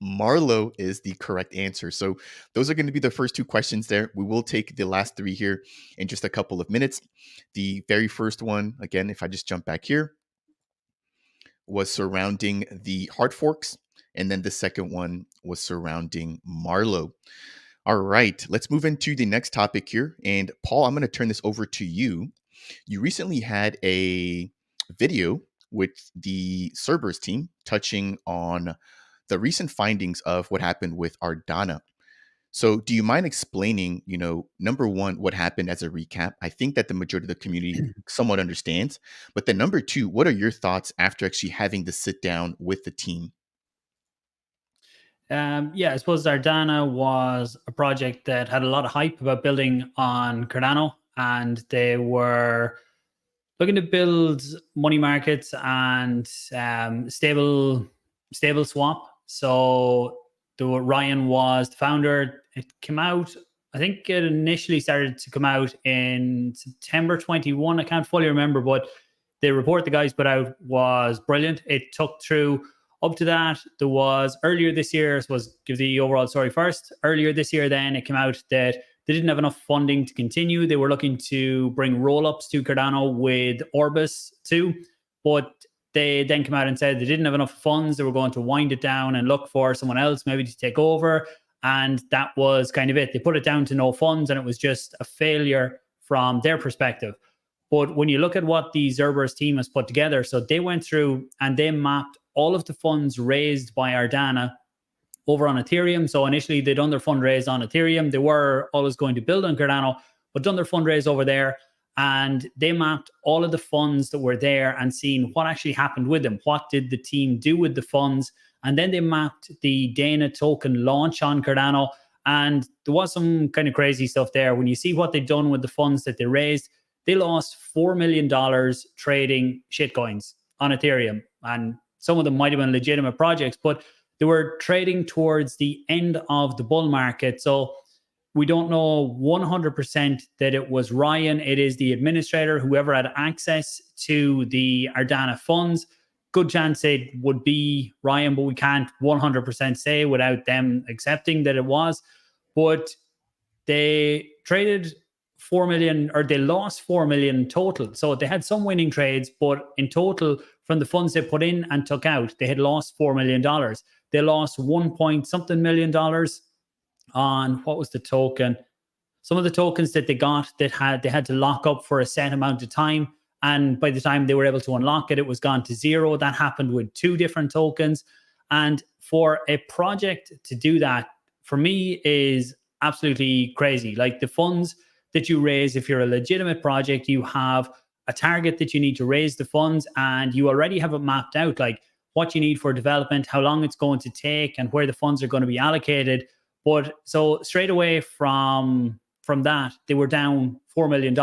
Marlow is the correct answer. So those are going to be the first two questions there. We will take the last three here in just a couple of minutes. The very first one, again, if I just jump back here, was surrounding the hard forks. And then the second one was surrounding Marlow. All right, let's move into the next topic here. And Paul, I'm going to turn this over to you. You recently had a video with the Cerberus team touching on the recent findings of what happened with Ardana. So do you mind explaining, number one, what happened as a recap? I think that the majority of the community somewhat understands. But then number two, what are your thoughts after actually having to sit down with the team? I suppose Ardana was a project that had a lot of hype about building on Cardano, and they were looking to build money markets and stable swap. So Ryan was the founder. It came out, I think it initially started to come out in September 21. I can't fully remember, but the report the guys put out was brilliant. It took through up to that. There was earlier this year, I suppose, give the overall story first. Earlier this year, then it came out that they didn't have enough funding to continue. They were looking to bring roll-ups to Cardano with Orbis too, but they then came out and said they didn't have enough funds. They were going to wind it down and look for someone else maybe to take over. And that was kind of it. They put it down to no funds, and it was just a failure from their perspective. But when you look at what the Cerberus team has put together, so they went through and they mapped all of the funds raised by Ardana over on Ethereum. So initially they done their fundraise on Ethereum. They were always going to build on Cardano, but done their fundraise over there. And they mapped all of the funds that were there and seen what actually happened with them. What did the team do with the funds? And then they mapped the Dana token launch on Cardano. And there was some kind of crazy stuff there. When you see what they've done with the funds that they raised, they lost $4 million trading shitcoins on Ethereum. And some of them might have been legitimate projects, but they were trading towards the end of the bull market. So we don't know 100% that it was Ryan. It is the administrator, whoever had access to the Ardana funds. Good chance it would be Ryan, but we can't 100% say without them accepting that it was. But they traded 4 million, or they lost 4 million total. So they had some winning trades, but in total, from the funds they put in and took out, they had lost $4 million. They lost 1 point something million dollars on, what was the token? Some of the tokens that they got that they had to lock up for a set amount of time. And by the time they were able to unlock it, it was gone to zero. That happened with 2 different tokens. And for a project to do that, for me, is absolutely crazy. Like, the funds that you raise, if you're a legitimate project, you have a target that you need to raise the funds, and you already have it mapped out, like what you need for development, how long it's going to take, and where the funds are going to be allocated. But so straight away from that, they were down $4 million.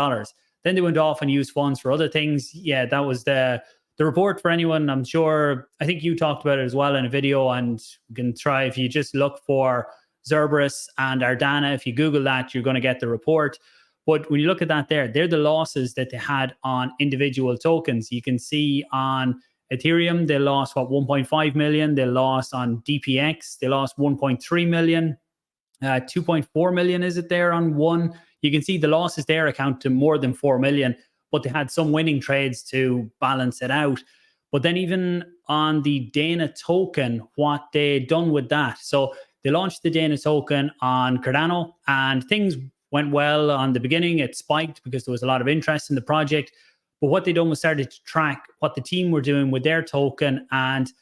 Then they went off and used funds for other things. Yeah, that was the report for anyone. I'm sure, I think you talked about it as well in a video, and you can try, if you just look for Cerberus and Ardana, if you Google that, you're going to get the report. But when you look at that there, they're the losses that they had on individual tokens. You can see on Ethereum, they lost, 1.5 million. They lost on DPX, they lost 1.3 million. 2.4 million is it there on one. You can see the losses there account to more than 4 million, but they had some winning trades to balance it out. But then even on the Dana token, what they done with that. So they launched the Dana token on Cardano, and things went well on the beginning. It spiked because there was a lot of interest in the project. But what they done was started to track what the team were doing with their token and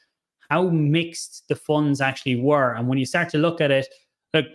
how mixed the funds actually were. And when you start to look at it, look,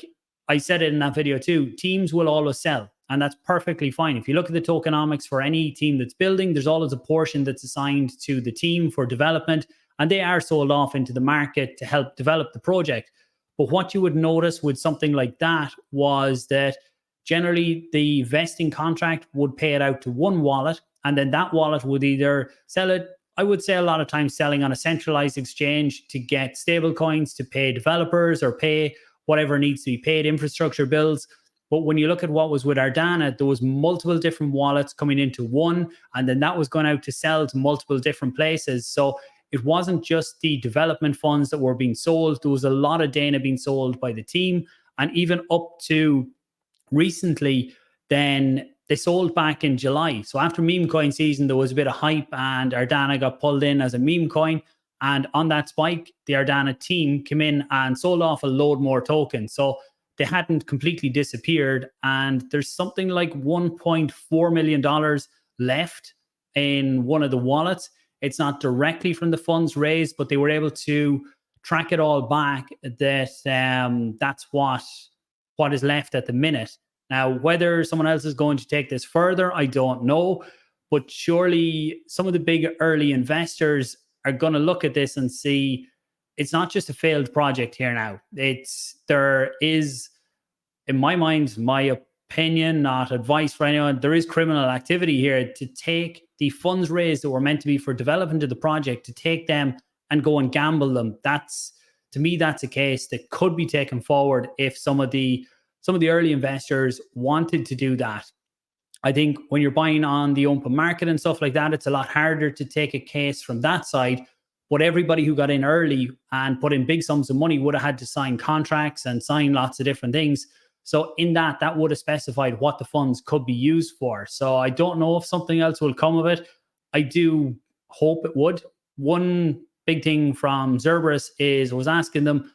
I said it in that video too, teams will always sell, and that's perfectly fine. If you look at the tokenomics for any team that's building, there's always a portion that's assigned to the team for development, and they are sold off into the market to help develop the project. But what you would notice with something like that was that generally the vesting contract would pay it out to one wallet, and then that wallet would either sell it, I would say a lot of times selling on a centralized exchange to get stable coins to pay developers or pay whatever needs to be paid, infrastructure bills. But when you look at what was with Ardana, there was multiple different wallets coming into one, and then that was going out to sell to multiple different places. So it wasn't just the development funds that were being sold. There was a lot of Dana being sold by the team. And even up to recently, then they sold back in July. So after meme coin season, there was a bit of hype, and Ardana got pulled in as a meme coin. And on that spike, the Ardana team came in and sold off a load more tokens. So they hadn't completely disappeared. And there's something like $1.4 million left in one of the wallets. It's not directly from the funds raised, but they were able to track it all back, that that's what is left at the minute. Now, whether someone else is going to take this further, I don't know. But surely some of the big early investors are going to look at this and see it's not just a failed project here now. There is, in my mind, my opinion, not advice for anyone, there is criminal activity here to take the funds raised that were meant to be for development of the project, to take them and go and gamble them. To me, that's a case that could be taken forward if some of the early investors wanted to do that. I think when you're buying on the open market and stuff like that, it's a lot harder to take a case from that side. But everybody who got in early and put in big sums of money would have had to sign contracts and sign lots of different things. So in that would have specified what the funds could be used for. So I don't know if something else will come of it. I do hope it would. One big thing from Cerberus was asking them,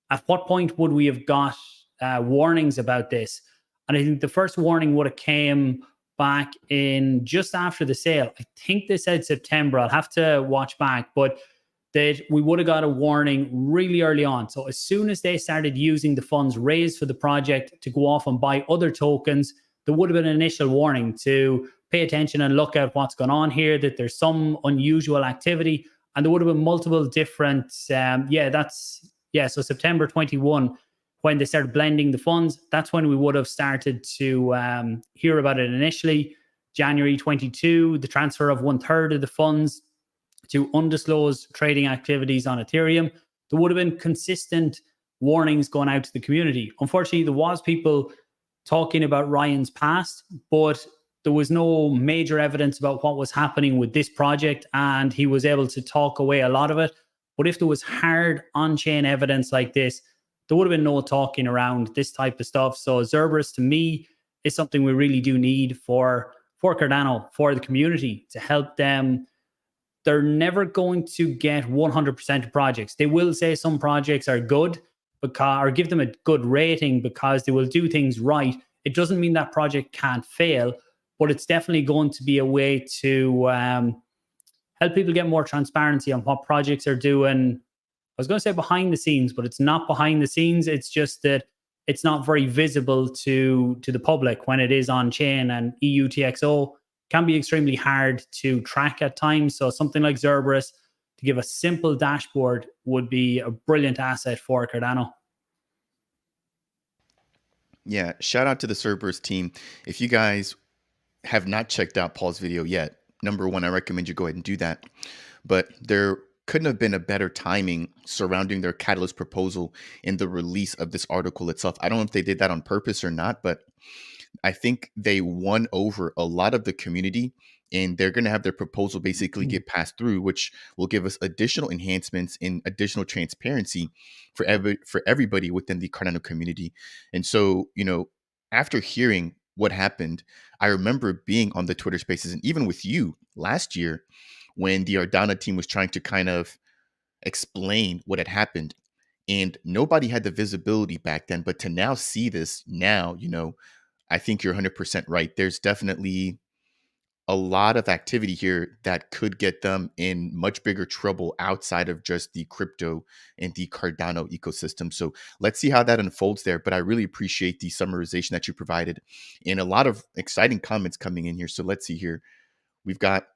at what point would we have got warnings about this? And I think the first warning would have came back in just after the sale. I think they said September. I'll have to watch back, but that we would have got a warning really early on. So as soon as they started using the funds raised for the project to go off and buy other tokens, there would have been an initial warning to pay attention and look at what's going on here, that there's some unusual activity. And there would have been multiple different, so September 21, when they started blending the funds, that's when we would have started to hear about it initially. January 22, the transfer of 1/3 of the funds to undisclosed trading activities on Ethereum. There would have been consistent warnings going out to the community. Unfortunately, there was people talking about Ryan's past, but there was no major evidence about what was happening with this project, and he was able to talk away a lot of it. But if there was hard on-chain evidence like this, there would have been no talking around this type of stuff. So Cerberus, to me, is something we really do need for Cardano, for the community, to help them. They're never going to get 100% of projects. They will say some projects are good because, or give them a good rating because they will do things right. It doesn't mean that project can't fail, but it's definitely going to be a way to help people get more transparency on what projects are doing. I was going to say behind the scenes, but it's not behind the scenes. It's just that it's not very visible to the public when it is on chain, and EUTXO can be extremely hard to track at times. So something like Cerberus to give a simple dashboard would be a brilliant asset for Cardano. Yeah, shout out to the Cerberus team. If you guys have not checked out Paul's video yet, number one, I recommend you go ahead and do that. But there couldn't have been a better timing surrounding their catalyst proposal in the release of this article itself. I don't know if they did that on purpose or not, but I think they won over a lot of the community, and they're going to have their proposal basically get passed through, which will give us additional enhancements and additional transparency for everybody within the Cardano community. And so, after hearing what happened, I remember being on the Twitter Spaces and even with you last year when the Ardana team was trying to kind of explain what had happened. And nobody had the visibility back then, but to now see this now, I think you're 100% right. There's definitely a lot of activity here that could get them in much bigger trouble outside of just the crypto and the Cardano ecosystem. So let's see how that unfolds there. But I really appreciate the summarization that you provided and a lot of exciting comments coming in here. So let's see here. We've got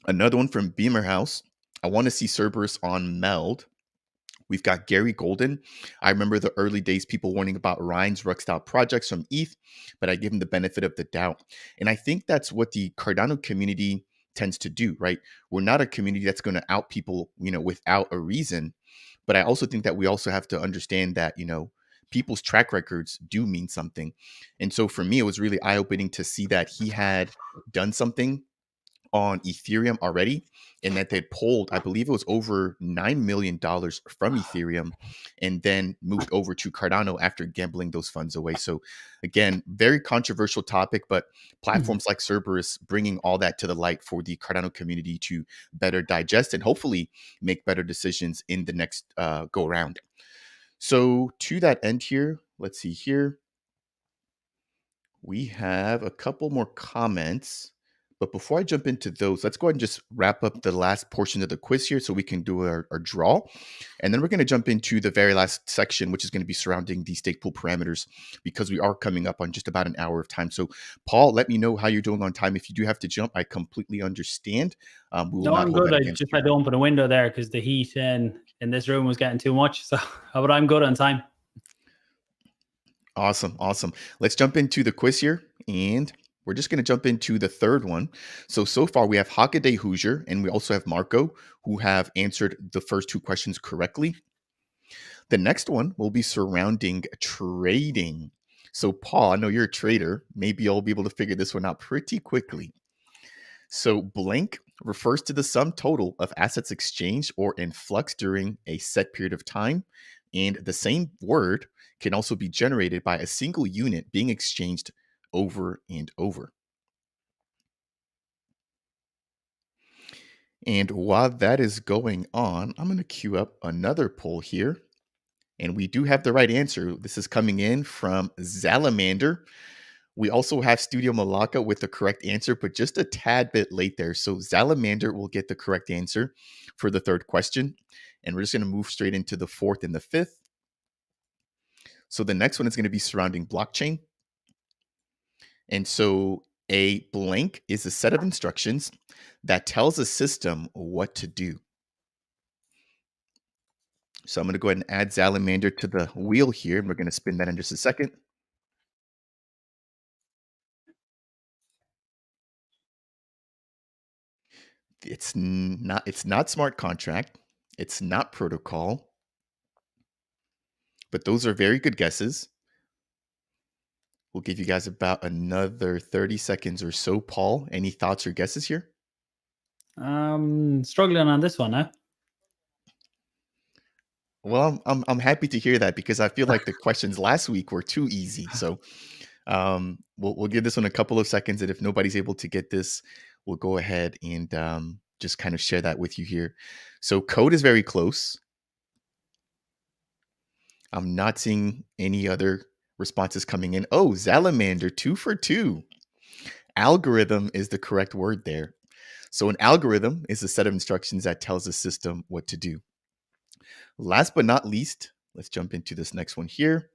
another one from Beamer House. I want to see Cerberus on Meld. We've got Gary Golden. I remember the early days, people warning about Ryan's Ruxstyle projects from ETH, but I give him the benefit of the doubt. And I think that's what the Cardano community tends to do, right? We're not a community that's going to out people, without a reason. But I also think that we also have to understand that, people's track records do mean something. And so for me, it was really eye-opening to see that he had done something on Ethereum already, and that they'd pulled, I believe it was over $9 million from Ethereum, and then moved over to Cardano after gambling those funds away. So again, very controversial topic, but platforms like Cerberus bringing all that to the light for the Cardano community to better digest and hopefully make better decisions in the next go around. So to that end here, let's see here. We have a couple more comments. But before I jump into those, let's go ahead and just wrap up the last portion of the quiz here so we can do our draw. And then we're going to jump into the very last section, which is going to be surrounding the Stakepool parameters, because we are coming up on just about an hour of time. So, Paul, let me know how you're doing on time. If you do have to jump, I completely understand. We will No, not I'm hold good. that I against just you. had to open a window there because the heat in this room was getting too much. So, but I'm good on time. Awesome. Awesome. Let's jump into the quiz here. And we're just going to jump into the third one. So far we have Hockaday Hoosier and we also have Marco, who have answered the first two questions correctly. The next one will be surrounding trading. So Paul, I know you're a trader. Maybe you'll be able to figure this one out pretty quickly. So blank refers to the sum total of assets exchanged or in flux during a set period of time. And the same word can also be generated by a single unit being exchanged over and over. And while that is going on, I'm going to queue up another poll here. And we do have the right answer. This is coming in from Zalamander. We also have Studio Malaka with the correct answer, but just a tad bit late there. So Zalamander will get the correct answer for the third question. And we're just going to move straight into the fourth and the fifth. So the next one is going to be surrounding blockchain. And so a blank is a set of instructions that tells a system what to do. So I'm going to go ahead and add Salamander to the wheel here, and we're going to spin that in just a second. It's not smart contract. It's not protocol. But those are very good guesses. We'll give you guys about another 30 seconds or so. Paul, any thoughts or guesses here? Struggling on this one, huh? Well, I'm happy to hear that because I feel like the questions last week were too easy. So we'll give this one a couple of seconds, and if nobody's able to get this, we'll go ahead and just kind of share that with you here. So code is very close. I'm not seeing any other responses coming in. Oh, Salamander, 2 for 2. Algorithm is the correct word there. So an algorithm is a set of instructions that tells the system what to do. Last but not least, let's jump into this next one here.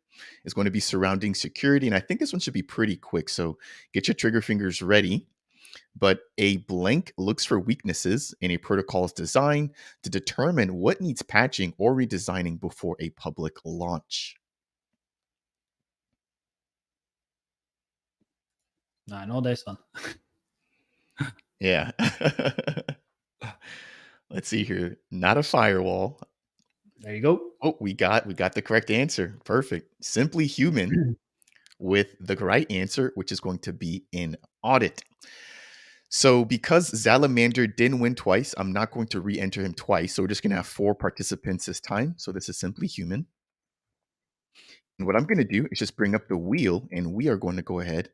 It's going to be surrounding security. And I think this one should be pretty quick. So get your trigger fingers ready. But a blank looks for weaknesses in a protocol's design to determine what needs patching or redesigning before a public launch. I know this one. Yeah. Let's see here. Not a firewall. There you go. Oh, we got the correct answer. Perfect. Simply human with the right answer, which is going to be in audit. So because Salamander didn't win twice, I'm not going to re-enter him twice. So we're just going to have 4 participants this time. So this is simply human. And what I'm going to do is just bring up the wheel, and we are going to go ahead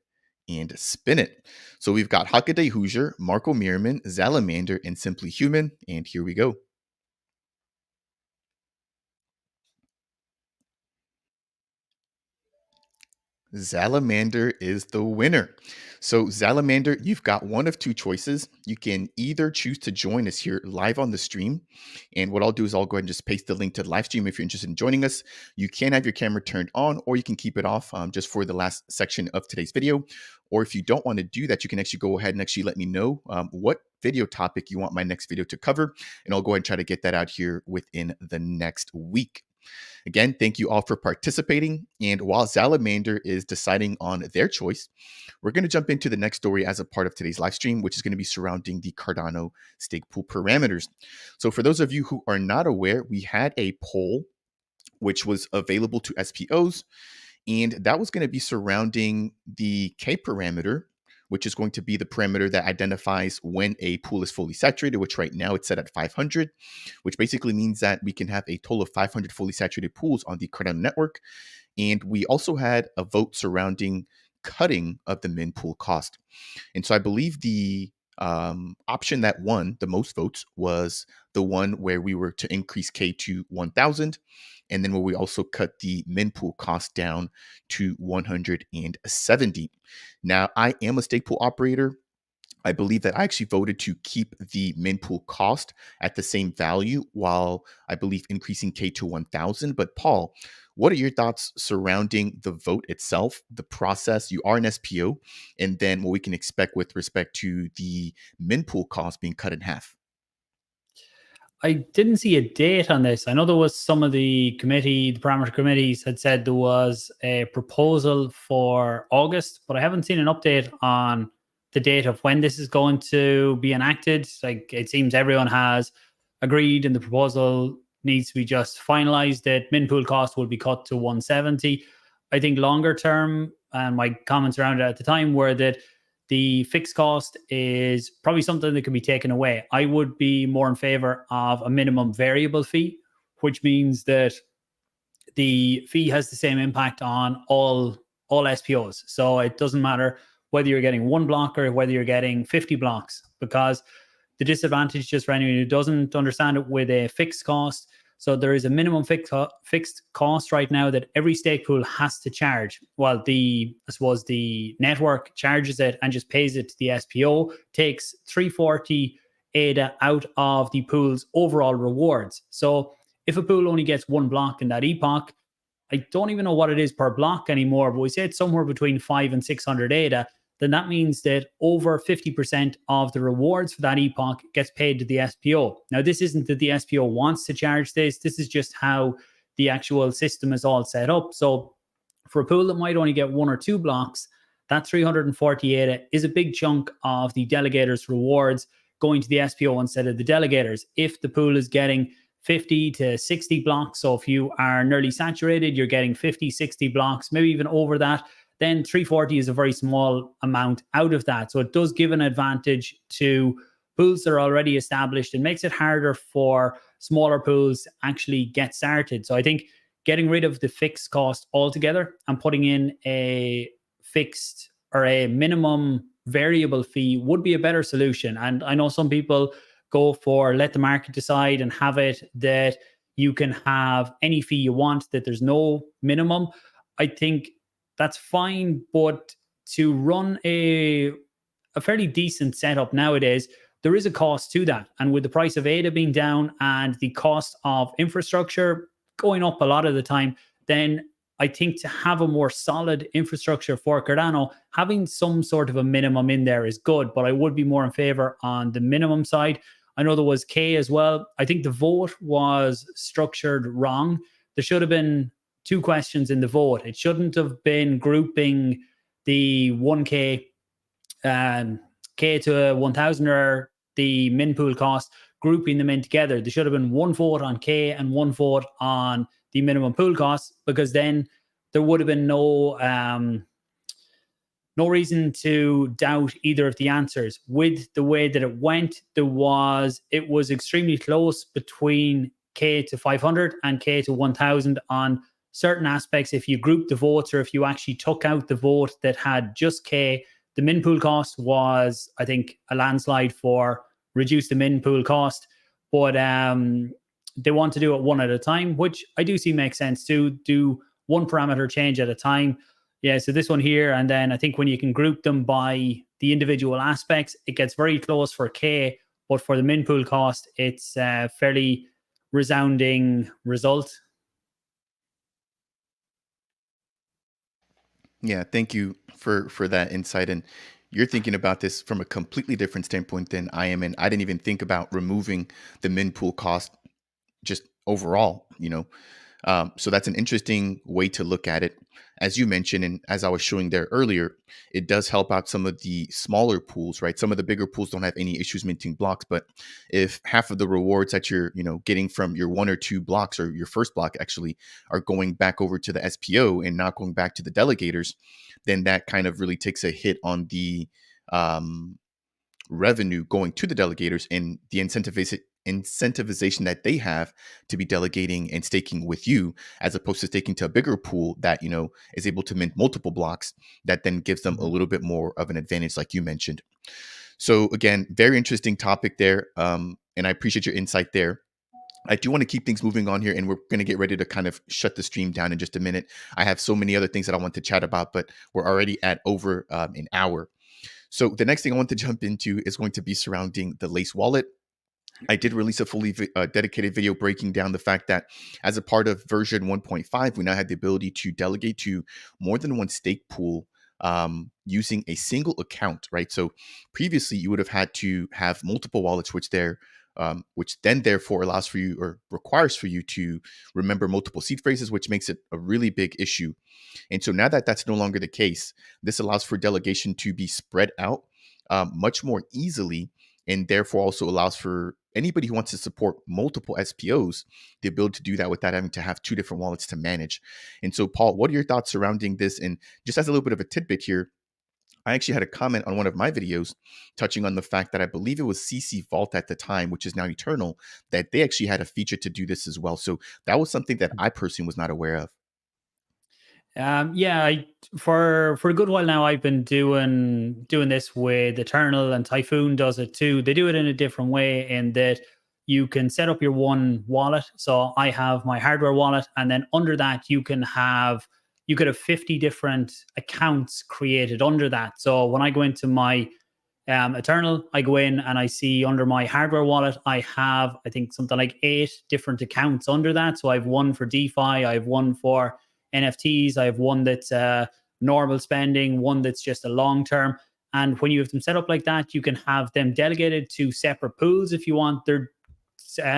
and spin it. So we've got Hockaday Hoosier, Marco Merriman, Salamander, and Simply Human. And here we go. Salamander is the winner. So, Salamander, you've got one of two choices. You can either choose to join us here live on the stream. And what I'll do is I'll go ahead and just paste the link to the live stream if you're interested in joining us. You can have your camera turned on, or you can keep it off just for the last section of today's video. Or if you don't want to do that, you can actually go ahead and actually let me know what video topic you want my next video to cover. And I'll go ahead and try to get that out here within the next week. Again, thank you all for participating. And while Salamander is deciding on their choice, we're going to jump into the next story as a part of today's live stream, which is going to be surrounding the Cardano Stakepool parameters. So for those of you who are not aware, we had a poll which was available to SPOs, and that was going to be surrounding the K parameter, which is going to be the parameter that identifies when a pool is fully saturated, which right now it's set at 500, which basically means that we can have a total of 500 fully saturated pools on the Cardano network. And we also had a vote surrounding cutting of the min pool cost. And so I believe the option that won the most votes was the one where we were to increase K to 1,000, and then where we also cut the min pool cost down to 170. Now, I am a stake pool operator. I believe that I actually voted to keep the min pool cost at the same value while I believe increasing K to 1,000. But Paul, what are your thoughts surrounding the vote itself, the process? You are an SPO, and then what we can expect with respect to the min pool cost being cut in half. I didn't see a date on this. I know there was some of the parameter committees had said there was a proposal for August, but I haven't seen an update on the date of when this is going to be enacted. Like, it seems everyone has agreed and the proposal needs to be just finalized that min pool cost will be cut to 170. I think longer term, and my comments around it at the time were that the fixed cost is probably something that can be taken away. I would be more in favor of a minimum variable fee, which means that the fee has the same impact on all SPOs. So it doesn't matter whether you're getting one block or whether you're getting 50 blocks, because the disadvantage, just for anyone who doesn't understand it, with a fixed cost, so there is a minimum fixed cost right now that every stake pool has to charge. Well, I suppose the network charges it and just pays it to the SPO, takes 340 ADA out of the pool's overall rewards. So if a pool only gets one block in that epoch, I don't even know what it is per block anymore, but we say it's somewhere between 500 and 600 ADA. then that means that over 50% of the rewards for that epoch gets paid to the SPO. Now, this isn't that the SPO wants to charge this. This is just how the actual system is all set up. So for a pool that might only get 1 or 2 blocks, that 348 is a big chunk of the delegators' rewards going to the SPO instead of the delegators. If the pool is getting 50 to 60 blocks, so if you are nearly saturated, you're getting 50, 60 blocks, maybe even over that, then 340 is a very small amount out of that. So it does give an advantage to pools that are already established and makes it harder for smaller pools to actually get started. So I think getting rid of the fixed cost altogether and putting in a fixed or a minimum variable fee would be a better solution. And I know some people go for let the market decide and have it that you can have any fee you want, that there's no minimum. I think that's fine, but to run a fairly decent setup nowadays, there is a cost to that. And with the price of ADA being down and the cost of infrastructure going up a lot of the time, then I think to have a more solid infrastructure for Cardano, having some sort of a minimum in there is good, but I would be more in favor on the minimum side. I know there was K as well. I think the vote was structured wrong. There should have been 2 questions in the vote. It shouldn't have been grouping the 1K K to 1000 or the min pool cost, grouping them in together. There should have been 1 vote on K and 1 vote on the minimum pool cost, because then there would have been no reason to doubt either of the answers. With the way that it went, it was extremely close between K to 500 and K to 1000 on certain aspects. If you group the votes, or if you actually took out the vote that had just K, the min pool cost was, I think, a landslide for reduce the min pool cost. But they want to do it one at a time, which I do see makes sense to do 1 parameter change at a time. Yeah, so this one here, and then I think when you can group them by the individual aspects, it gets very close for K, but for the min pool cost, it's a fairly resounding result. Yeah, thank you for that insight. And you're thinking about this from a completely different standpoint than I am, and I didn't even think about removing the min pool cost just overall. So that's an interesting way to look at it. As you mentioned, and as I was showing there earlier, it does help out some of the smaller pools, right? Some of the bigger pools don't have any issues minting blocks, but if half of the rewards that you're, getting from your 1 or 2 blocks, or your first block actually, are going back over to the SPO and not going back to the delegators, then that kind of really takes a hit on the revenue going to the delegators and the incentivization that they have to be delegating and staking with you, as opposed to staking to a bigger pool that is able to mint multiple blocks, that then gives them a little bit more of an advantage, like you mentioned. So again, very interesting topic there, and I appreciate your insight there. I do want to keep things moving on here, and we're going to get ready to kind of shut the stream down in just a minute. I have so many other things that I want to chat about, but we're already at over an hour. So the next thing I want to jump into is going to be surrounding the Lace wallet. I did release a fully dedicated video breaking down the fact that as a part of version 1.5, we now have the ability to delegate to more than one stake pool using a single account, right? So previously you would have had to have multiple wallets, which then therefore allows for you, or requires for you, to remember multiple seed phrases, which makes it a really big issue. And so now that that's no longer the case, this allows for delegation to be spread out much more easily, and therefore also allows for anybody who wants to support multiple SPOs the ability to do that without having to have 2 different wallets to manage. And so, Paul, what are your thoughts surrounding this? And just as a little bit of a tidbit here, I actually had a comment on one of my videos touching on the fact that I believe it was CC Vault at the time, which is now Eternal, that they actually had a feature to do this as well. So that was something that I personally was not aware of. Yeah, for a good while now, I've been doing this with Eternal, and Typhoon does it too. They do it in a different way, in that you can set up your one wallet. So I have my hardware wallet, and then under that you could have 50 different accounts created under that. So when I go into my Eternal, I go in and I see under my hardware wallet, I have, I think, something like 8 different accounts under that. So I have one for DeFi, I have one for NFTs, I have one that's normal spending, one that's just a long term. And when you have them set up like that, you can have them delegated to separate pools if you want. They're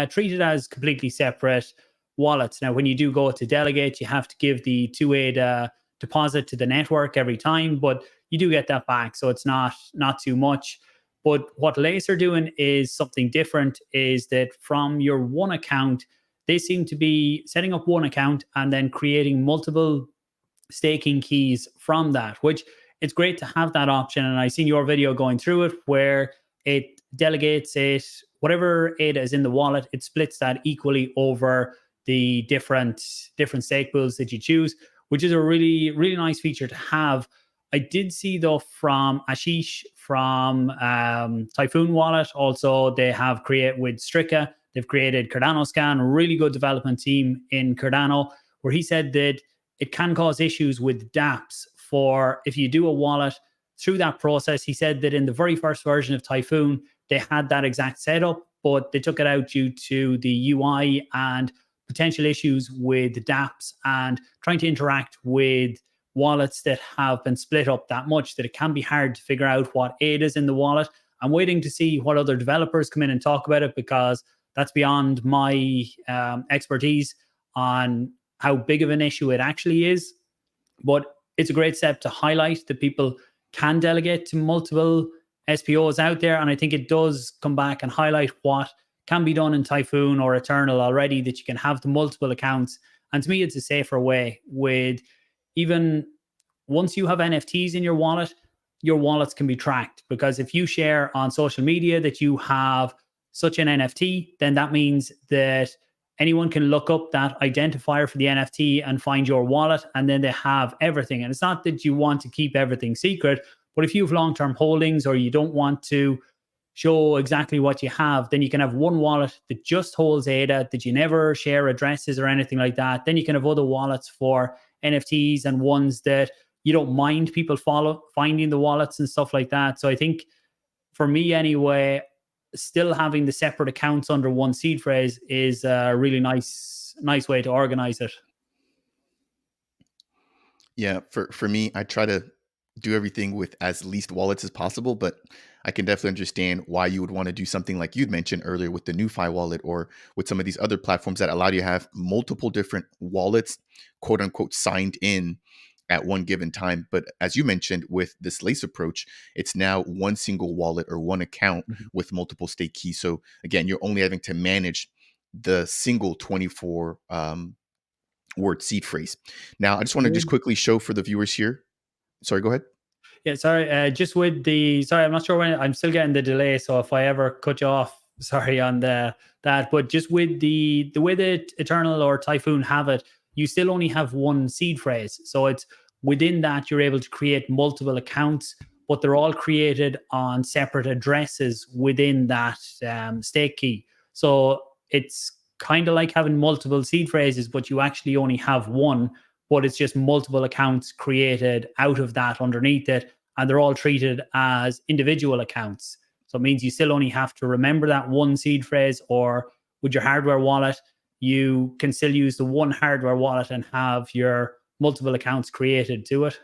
treated as completely separate wallets. Now, when you do go to delegate, you have to give the 2 ADA deposit to the network every time, but you do get that back, so it's not too much. But what Lace are doing is something different. Is that from your one account, they seem to be setting up one account and then creating multiple staking keys from that, which it's great to have that option. And I seen your video going through it where it delegates it, whatever ADA is in the wallet, it splits that equally over the different stake pools that you choose, which is a really, really nice feature to have. I did see though from Ashish from Typhoon Wallet, also they have created with Strika, they've created Cardano Scan, a really good development team in Cardano, where he said that it can cause issues with dApps for if you do a wallet through that process. He said that in the very first version of Typhoon, they had that exact setup, but they took it out due to the UI and potential issues with dApps and trying to interact with wallets that have been split up that much that it can be hard to figure out what ADA is in the wallet. I'm waiting to see what other developers come in and talk about it, because that's beyond my expertise on how big of an issue it actually is. But it's a great step to highlight that people can delegate to multiple SPOs out there. And I think it does come back and highlight what can be done in Typhoon or Eternal already, that you can have the multiple accounts. And to me, it's a safer way. With even once you have NFTs in your wallets can be tracked, because if you share on social media that you have such an NFT, then that means that anyone can look up that identifier for the NFT and find your wallet, and then they have everything. And it's not that you want to keep everything secret, but if you have long-term holdings or you don't want to show exactly what you have, then you can have one wallet that just holds ADA, that you never share addresses or anything like that. Then you can have other wallets for NFTs and ones that you don't mind people finding the wallets and stuff like that. So I think for me anyway, still having the separate accounts under one seed phrase is a really nice way to organize it. Yeah, for me, I try to do everything with as least wallets as possible, but I can definitely understand why you would want to do something like you'd mentioned earlier with the NuFi wallet, or with some of these other platforms that allow you to have multiple different wallets, quote unquote, signed in at one given time. But as you mentioned, with this Lace approach, it's now one single wallet or one account with multiple stake keys. So again, you're only having to manage the single 24 word seed phrase. Now, I just want to just quickly show for the viewers here. Sorry, go ahead. Yeah, sorry. Just with the I'm not sure when, I'm still getting the delay. So if I ever cut you off, sorry on that. But just with the way that Eternal or Typhoon have it, you still only have one seed phrase. So it's within that you're able to create multiple accounts, but they're all created on separate addresses within that stake key. So it's kind of like having multiple seed phrases, but you actually only have one, but it's just multiple accounts created out of that underneath it, and they're all treated as individual accounts. So it means you still only have to remember that one seed phrase, or with your hardware wallet, you can still use the one hardware wallet and have your multiple accounts created to it.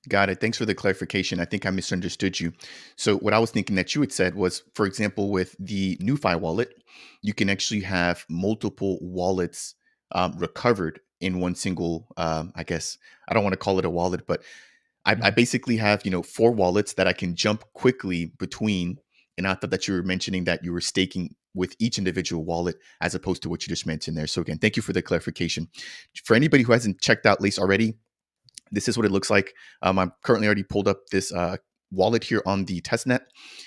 Got it. Thanks for the clarification. I think I misunderstood you. So what I was thinking that you had said was, for example, with the NuFi wallet, you can actually have multiple wallets recovered in one single, I guess, I don't want to call it a wallet, but I basically have, 4 wallets that I can jump quickly between. And I thought that you were mentioning that you were staking with each individual wallet as opposed to what you just mentioned there. So again, thank you for the clarification. For anybody who hasn't checked out Lace already, this is what it looks like. I'm currently already pulled up this wallet here on the testnet.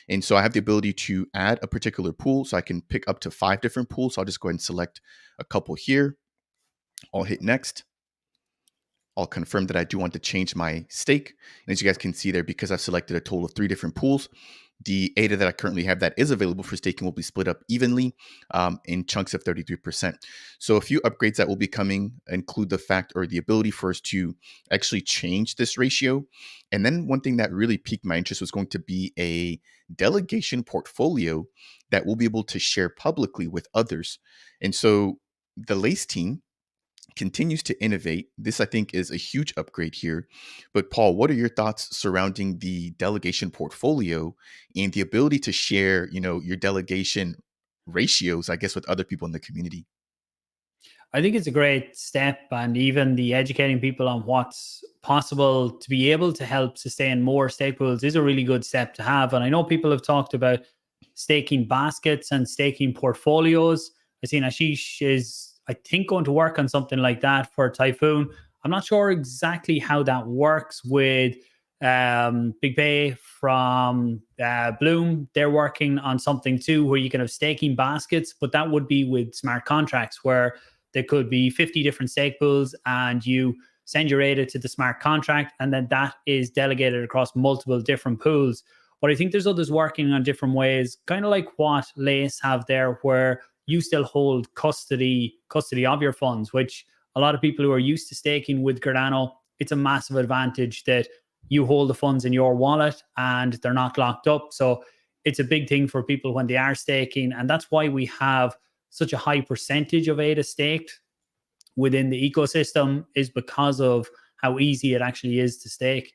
And so I have the ability to add a particular pool. So I can pick up to 5 different pools. So I'll just go ahead and select a couple here. I'll hit next. I'll confirm that I do want to change my stake. And as you guys can see there, because I've selected a total of 3 different pools, the ADA that I currently have that is available for staking will be split up evenly in chunks of 33%. So a few upgrades that will be coming include the fact, or the ability for us to actually change this ratio. And then one thing that really piqued my interest was going to be a delegation portfolio that we'll be able to share publicly with others. And so the Lace team continues to innovate. This, I think, is a huge upgrade here. But Paul, what are your thoughts surrounding the delegation portfolio and the ability to share, your delegation ratios, I guess, with other people in the community? I think it's a great step, and even the educating people on what's possible to be able to help sustain more stake pools is a really good step to have. And I know people have talked about staking baskets and staking portfolios. I seen Ashish is, I think, going to work on something like that for Typhoon. I'm not sure exactly how that works with Big Bay from Bloom. They're working on something too where you can have staking baskets, but that would be with smart contracts where there could be 50 different stake pools and you send your ADA to the smart contract, and then that is delegated across multiple different pools. But I think there's others working on different ways, kind of like what Lace have there, where you still hold custody of your funds, which a lot of people who are used to staking with Cardano, it's a massive advantage that you hold the funds in your wallet and they're not locked up. So it's a big thing for people when they are staking. And that's why we have such a high percentage of ADA staked within the ecosystem, is because of how easy it actually is to stake.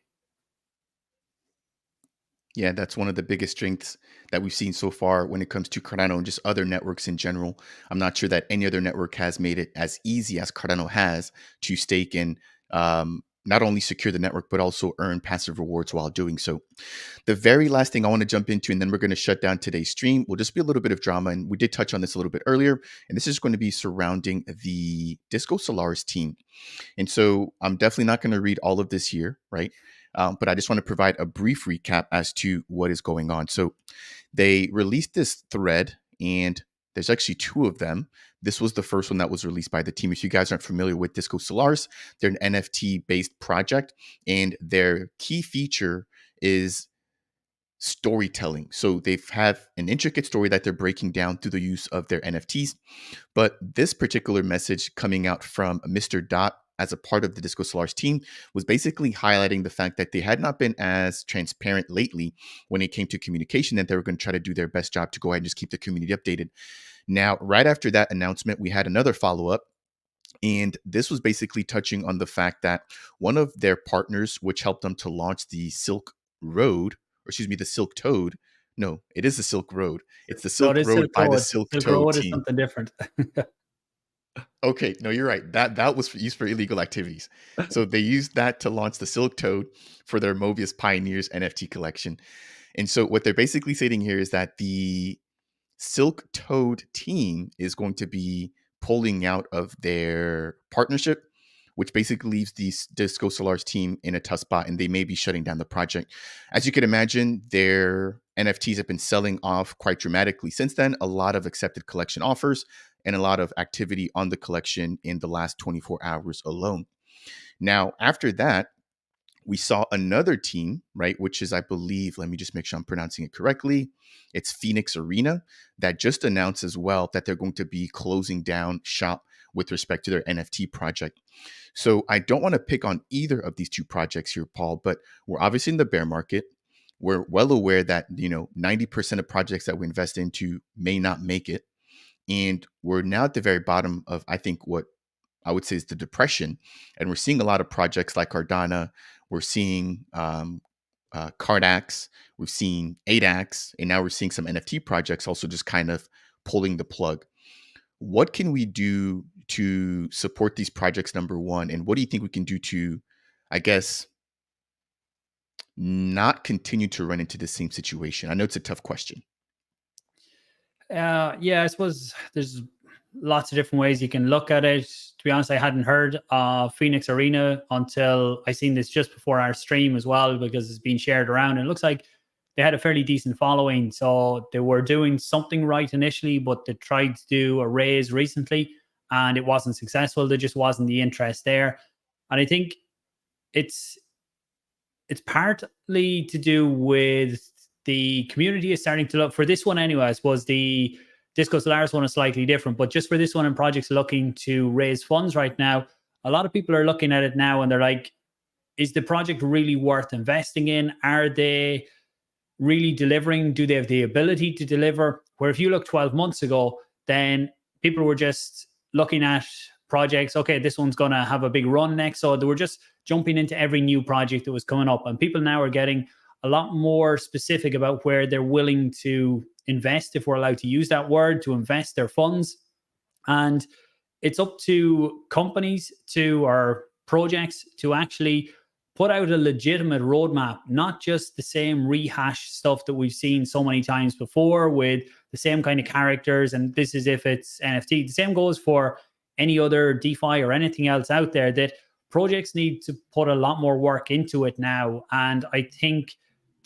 Yeah, that's one of the biggest strengths that we've seen so far when it comes to Cardano and just other networks in general. I'm not sure that any other network has made it as easy as Cardano has to stake and not only secure the network, but also earn passive rewards while doing so. The very last thing I want to jump into, and then we're going to shut down today's stream, will just be a little bit of drama. And we did touch on this a little bit earlier. And this is going to be surrounding the Disco Solaris team. And so I'm definitely not going to read all of this here, right? But I just want to provide a brief recap as to what is going on. So they released this thread, and there's actually two of them. This was the first one that was released by the team. If you guys aren't familiar with Disco Solaris, they're an NFT-based project, and their key feature is storytelling. So they have an intricate story that they're breaking down through the use of their NFTs. But this particular message coming out from Mr. Dot as a part of the Disco Solaris team was basically highlighting the fact that they had not been as transparent lately when it came to communication, that they were going to try to do their best job to go ahead and just keep the community updated. Now, right after that announcement, we had another follow-up. And this was basically touching on the fact that one of their partners, which helped them to launch the Silk Road, or excuse me, the Silk Toad. No, it is the Silk Road. It's the No, it Silk is Road Silk by the Road. Silk Silk Toad Road is team. something different. Okay, no, you're right. That was used for illegal activities. So they used that to launch the Silk Toad for their Mobius Pioneers NFT collection. And so what they're basically saying here is that the Silk Toad team is going to be pulling out of their partnership, which basically leaves the Disco Solaris team in a tough spot, and they may be shutting down the project. As you can imagine, their NFTs have been selling off quite dramatically since then. A lot of accepted collection offers and a lot of activity on the collection in the last 24 hours alone. Now, after that, we saw another team, right, which is, I believe, let me just make sure I'm pronouncing it correctly. It's Phoenix Arena, that just announced as well that they're going to be closing down shop with respect to their NFT project. So I don't want to pick on either of these two projects here, Paul, but we're obviously in the bear market. We're well aware that, 90% of projects that we invest into may not make it. And we're now at the very bottom of, I think, what I would say is the depression. And we're seeing a lot of projects like Ardana. We're seeing Cardax. We've seen ADAX. And now we're seeing some NFT projects also just kind of pulling the plug. What can we do to support these projects, number one? And what do you think we can do to, I guess, not continue to run into the same situation? I know it's a tough question. Yeah, I suppose there's lots of different ways you can look at it. To be honest, I hadn't heard of Phoenix Arena until I seen this just before our stream as well, because it's been shared around. And it looks like they had a fairly decent following. So they were doing something right initially, but they tried to do a raise recently and it wasn't successful. There just wasn't the interest there. And I think it's it's partly to do with the community is starting to look for this one anyway. I suppose the Disco Solaris one is slightly different, but just for this one and projects looking to raise funds right now, a lot of people are looking at it now and they're like, is the project really worth investing in? Are they really delivering? Do they have the ability to deliver? Where if you look 12 months ago, then people were just looking at projects. Okay, this one's going to have a big run next. So they were just jumping into every new project that was coming up. And people now are getting a lot more specific about where they're willing to invest, if we're allowed to use that word, to invest their funds. And it's up to companies to, or projects to actually put out a legitimate roadmap, not just the same rehash stuff that we've seen so many times before with the same kind of characters. And this is if it's NFT. The same goes for any other DeFi or anything else out there, that projects need to put a lot more work into it now. And I think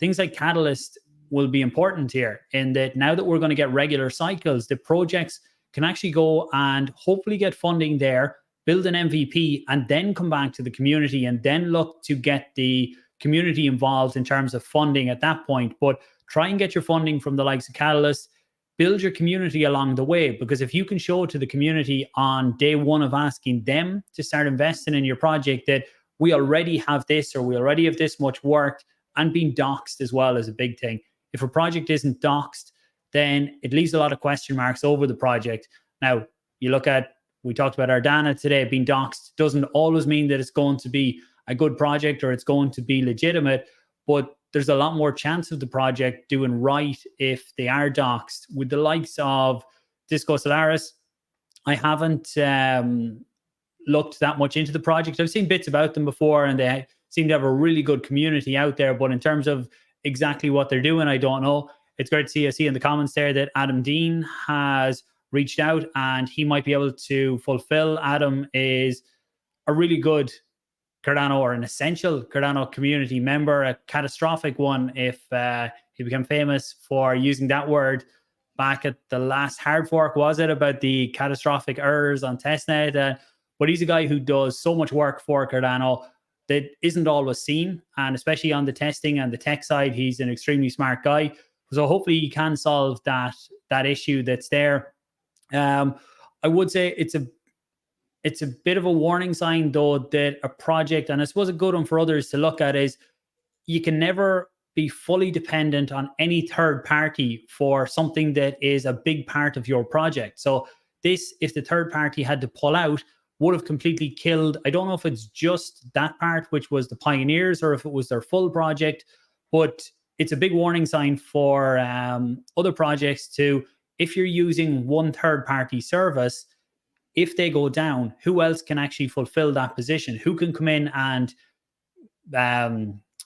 things like Catalyst will be important here, in that now that we're going to get regular cycles, the projects can actually go and hopefully get funding there, build an MVP, and then come back to the community and then look to get the community involved in terms of funding at that point. But try and get your funding from the likes of Catalyst, build your community along the way, because if you can show to the community on day one of asking them to start investing in your project that we already have this, or we already have this much work, and being doxed as well is a big thing. If a project isn't doxed, then it leaves a lot of question marks over the project. Now, you look at, we talked about Ardana today, being doxed doesn't always mean that it's going to be a good project or it's going to be legitimate, but there's a lot more chance of the project doing right if they are doxed. With the likes of Disco Solaris, I haven't looked that much into the project. I've seen bits about them before, and they seem to have a really good community out there, but in terms of exactly what they're doing, I don't know. It's great to see. I see in the comments there that Adam Dean has reached out and he might be able to fulfill. Adam is a really good Cardano, or an essential Cardano community member, a catastrophic one if he became famous for using that word back at the last hard fork, was it, about the catastrophic errors on testnet. But he's a guy who does so much work for Cardano that isn't always seen, and especially on the testing and the tech side, he's an extremely smart guy. So hopefully he can solve that issue that's there. I would say it's a bit of a warning sign, though, that a project, and I suppose a good one for others to look at, is you can never be fully dependent on any third party for something that is a big part of your project. So this, if the third party had to pull out, would have completely killed. I don't know if it's just that part, which was the pioneers, or if it was their full project, but it's a big warning sign for other projects to, if you're using one third party service, if they go down, who else can actually fulfill that position? Who can come in and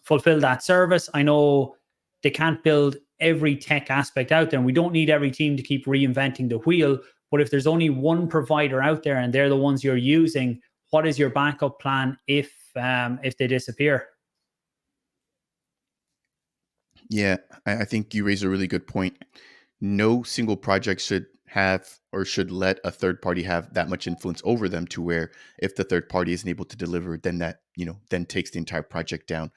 fulfill that service? I know they can't build every tech aspect out there, and we don't need every team to keep reinventing the wheel. But if there's only one provider out there and they're the ones you're using, what is your backup plan if they disappear? Yeah, I think you raise a really good point. No single project should have, or should let, a third party have that much influence over them, to where if the third party isn't able to deliver, then that, then takes the entire project down.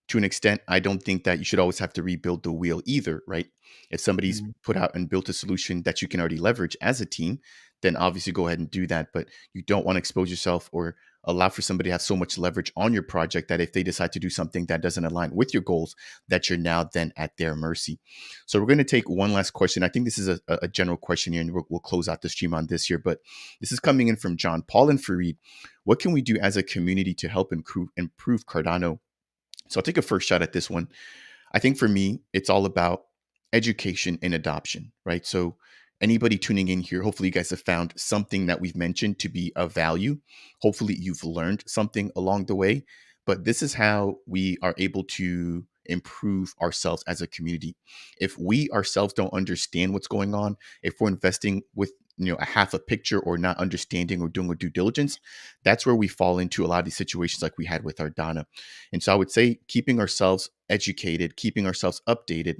To an extent, I don't think that you should always have to rebuild the wheel either, right? If somebody's put out and built a solution that you can already leverage as a team, then obviously go ahead and do that. But you don't want to expose yourself or allow for somebody to have so much leverage on your project that if they decide to do something that doesn't align with your goals, that you're now then at their mercy. So we're going to take one last question. I think this is a general question here, and we'll close out the stream on this here. But this is coming in from John Paul and Fareed. What can we do as a community to help improve Cardano? So I'll take a first shot at this one. I think for me, it's all about education and adoption, right? So anybody tuning in here, hopefully you guys have found something that we've mentioned to be of value. Hopefully you've learned something along the way, but this is how we are able to improve ourselves as a community. If we ourselves don't understand what's going on, if we're investing with a half a picture, or not understanding or doing a due diligence, that's where we fall into a lot of these situations like we had with Ardana. And so I would say keeping ourselves educated, keeping ourselves updated,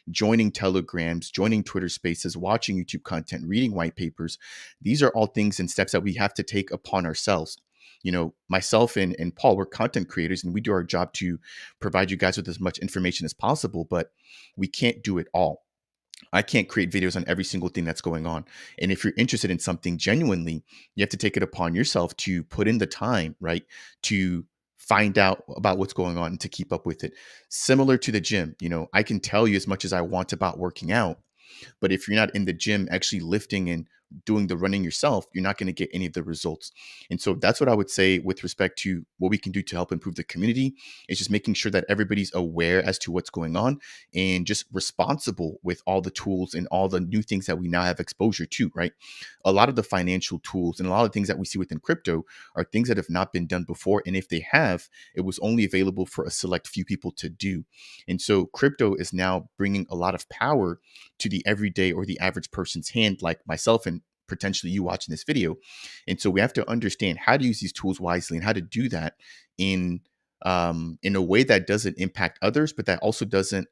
joining telegrams, joining Twitter spaces, watching YouTube content, reading white papers. These are all things and steps that we have to take upon ourselves. Myself and Paul, we're content creators, and we do our job to provide you guys with as much information as possible, but we can't do it all. I can't create videos on every single thing that's going on. And if you're interested in something genuinely, you have to take it upon yourself to put in the time, right? To find out about what's going on and to keep up with it. Similar to the gym, I can tell you as much as I want about working out, but if you're not in the gym actually lifting and doing the running yourself, you're not going to get any of the results. And so that's what I would say with respect to what we can do to help improve the community, is just making sure that everybody's aware as to what's going on and just responsible with all the tools and all the new things that we now have exposure to, right? A lot of the financial tools and a lot of things that we see within crypto are things that have not been done before. And if they have, it was only available for a select few people to do. And so crypto is now bringing a lot of power to the everyday or the average person's hand, like myself and potentially you watching this video. And so we have to understand how to use these tools wisely and how to do that in a way that doesn't impact others, but that also doesn't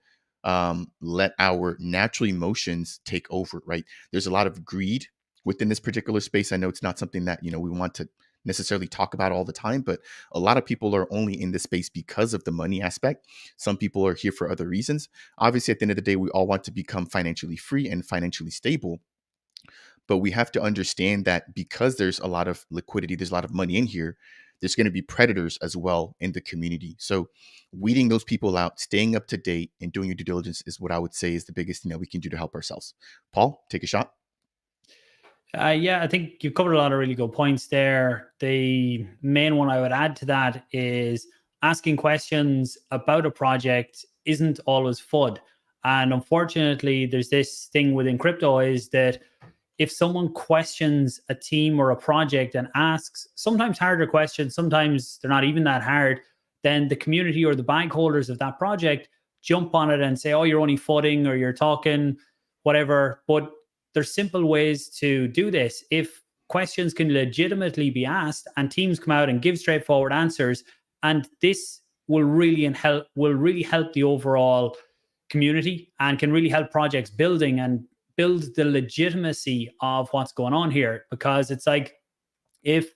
let our natural emotions take over, right? There's a lot of greed within this particular space. I know it's not something that, we want to necessarily talk about all the time, but a lot of people are only in this space because of the money aspect. Some people are here for other reasons. Obviously, at the end of the day, we all want to become financially free and financially stable. But we have to understand that because there's a lot of liquidity, there's a lot of money in here, there's going to be predators as well in the community. So weeding those people out, staying up to date, and doing your due diligence is what I would say is the biggest thing that we can do to help ourselves. Paul, take a shot. Yeah, I think you've covered a lot of really good points there. The main one I would add to that is asking questions about a project isn't always FUD. And unfortunately, there's this thing within crypto is that if someone questions a team or a project and asks sometimes harder questions, sometimes they're not even that hard, then the community or the bank holders of that project jump on it and say, oh, you're only footing or you're talking, whatever. But there's simple ways to do this. If questions can legitimately be asked and teams come out and give straightforward answers, and this will really help the overall community and can really help projects building and build the legitimacy of what's going on here. Because it's like if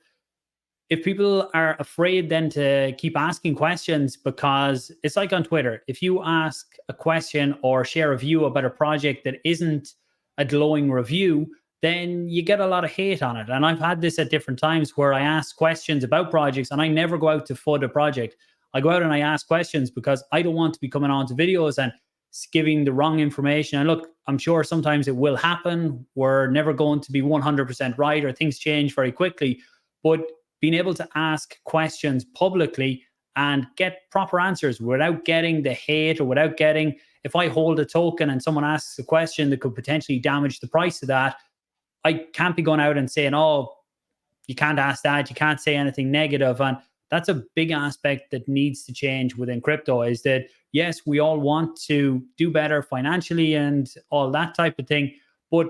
people are afraid then to keep asking questions, because it's like on Twitter, if you ask a question or share a view about a project that isn't a glowing review, then you get a lot of hate on it. And I've had this at different times where I ask questions about projects and I never go out to FUD a project. I go out and I ask questions because I don't want to be coming on to videos and giving the wrong information. And look, I'm sure sometimes it will happen. We're never going to be 100% right, or things change very quickly. But being able to ask questions publicly and get proper answers without getting the hate, or without getting, if I hold a token and someone asks a question that could potentially damage the price of that, I can't be going out and saying, oh, you can't ask that, you can't say anything negative. And that's a big aspect that needs to change within crypto, is that yes, we all want to do better financially and all that type of thing, but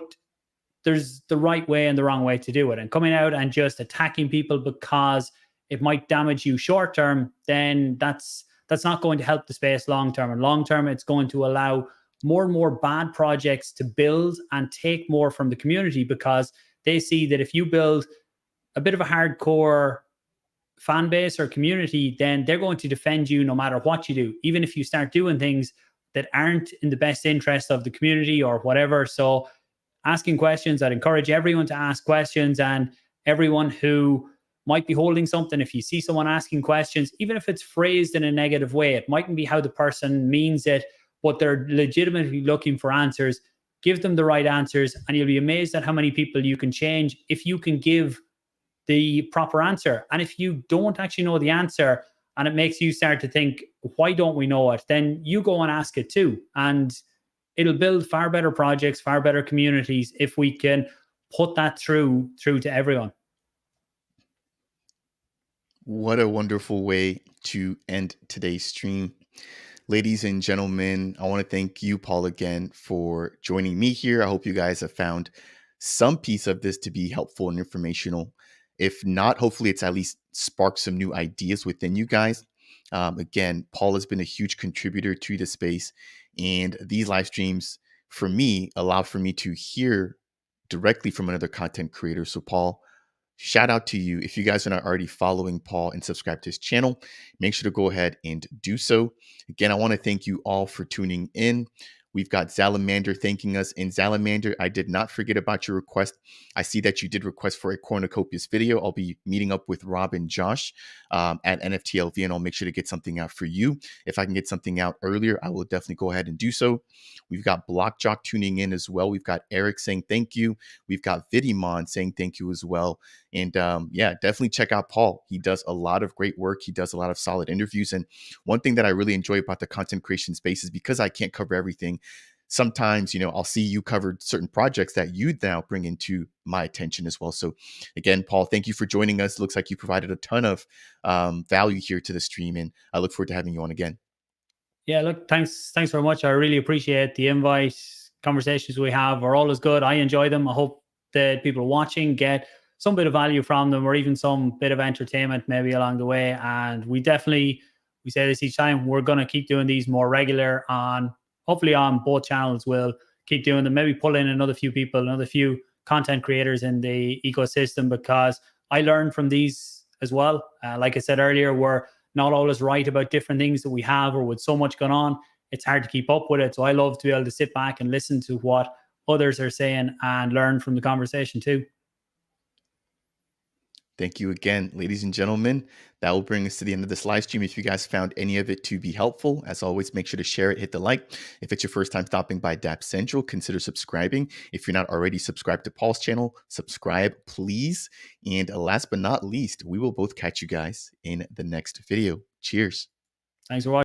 there's the right way and the wrong way to do it. And coming out and just attacking people because it might damage you short term, then that's not going to help the space long term. And long term, it's going to allow more and more bad projects to build and take more from the community, because they see that if you build a bit of a hardcore fan base or community, then they're going to defend you no matter what you do, even if you start doing things that aren't in the best interest of the community or whatever. So asking questions, I'd encourage everyone to ask questions, and everyone who might be holding something, if you see someone asking questions, even if it's phrased in a negative way, it mightn't be how the person means it, but they're legitimately looking for answers. Give them the right answers, and you'll be amazed at how many people you can change if you can give the proper answer. And if you don't actually know the answer and it makes you start to think, why don't we know it? Then you go and ask it too. And it'll build far better projects, far better communities if we can put that through to everyone. What a wonderful way to end today's stream. Ladies and gentlemen, I want to thank you, Paul, again for joining me here. I hope you guys have found some piece of this to be helpful and informational. If not, hopefully it's at least sparked some new ideas within you guys. Again, Paul has been a huge contributor to the space, and these live streams for me allow for me to hear directly from another content creator. So Paul, shout out to you. If you guys are not already following Paul and subscribe to his channel, make sure to go ahead and do so. Again, I want to thank you all for tuning in. We've got Salamander thanking us. And Salamander, I did not forget about your request. I see that you did request for a cornucopias video. I'll be meeting up with Rob and Josh at NFTLV, and I'll make sure to get something out for you. If I can get something out earlier, I will definitely go ahead and do so. We've got Blockjock tuning in as well. We've got Eric saying thank you. We've got Vidimon saying thank you as well. And yeah, definitely check out Paul. He does a lot of great work. He does a lot of solid interviews. And one thing that I really enjoy about the content creation space is because I can't cover everything. Sometimes, I'll see you covered certain projects that you now bring into my attention as well. So again, Paul, thank you for joining us. Looks like you provided a ton of value here to the stream, and I look forward to having you on again. Yeah, look, thanks very much. I really appreciate the invite. Conversations we have are always good. I enjoy them. I hope that people watching get some bit of value from them, or even some bit of entertainment maybe along the way. And we say this each time, we're going to keep doing these more regular on, hopefully on both channels. We'll keep doing them, maybe pull in another few people, another few content creators in the ecosystem, because I learn from these as well. Like I said earlier, we're not always right about different things that we have, or with so much going on, it's hard to keep up with it. So I love to be able to sit back and listen to what others are saying and learn from the conversation too. Thank you again, ladies and gentlemen. That will bring us to the end of this live stream. If you guys found any of it to be helpful, as always, make sure to share it, hit the like. If it's your first time stopping by Dapp Central, consider subscribing. If you're not already subscribed to Paul's channel, subscribe, please. And last but not least, we will both catch you guys in the next video. Cheers. Thanks for watching.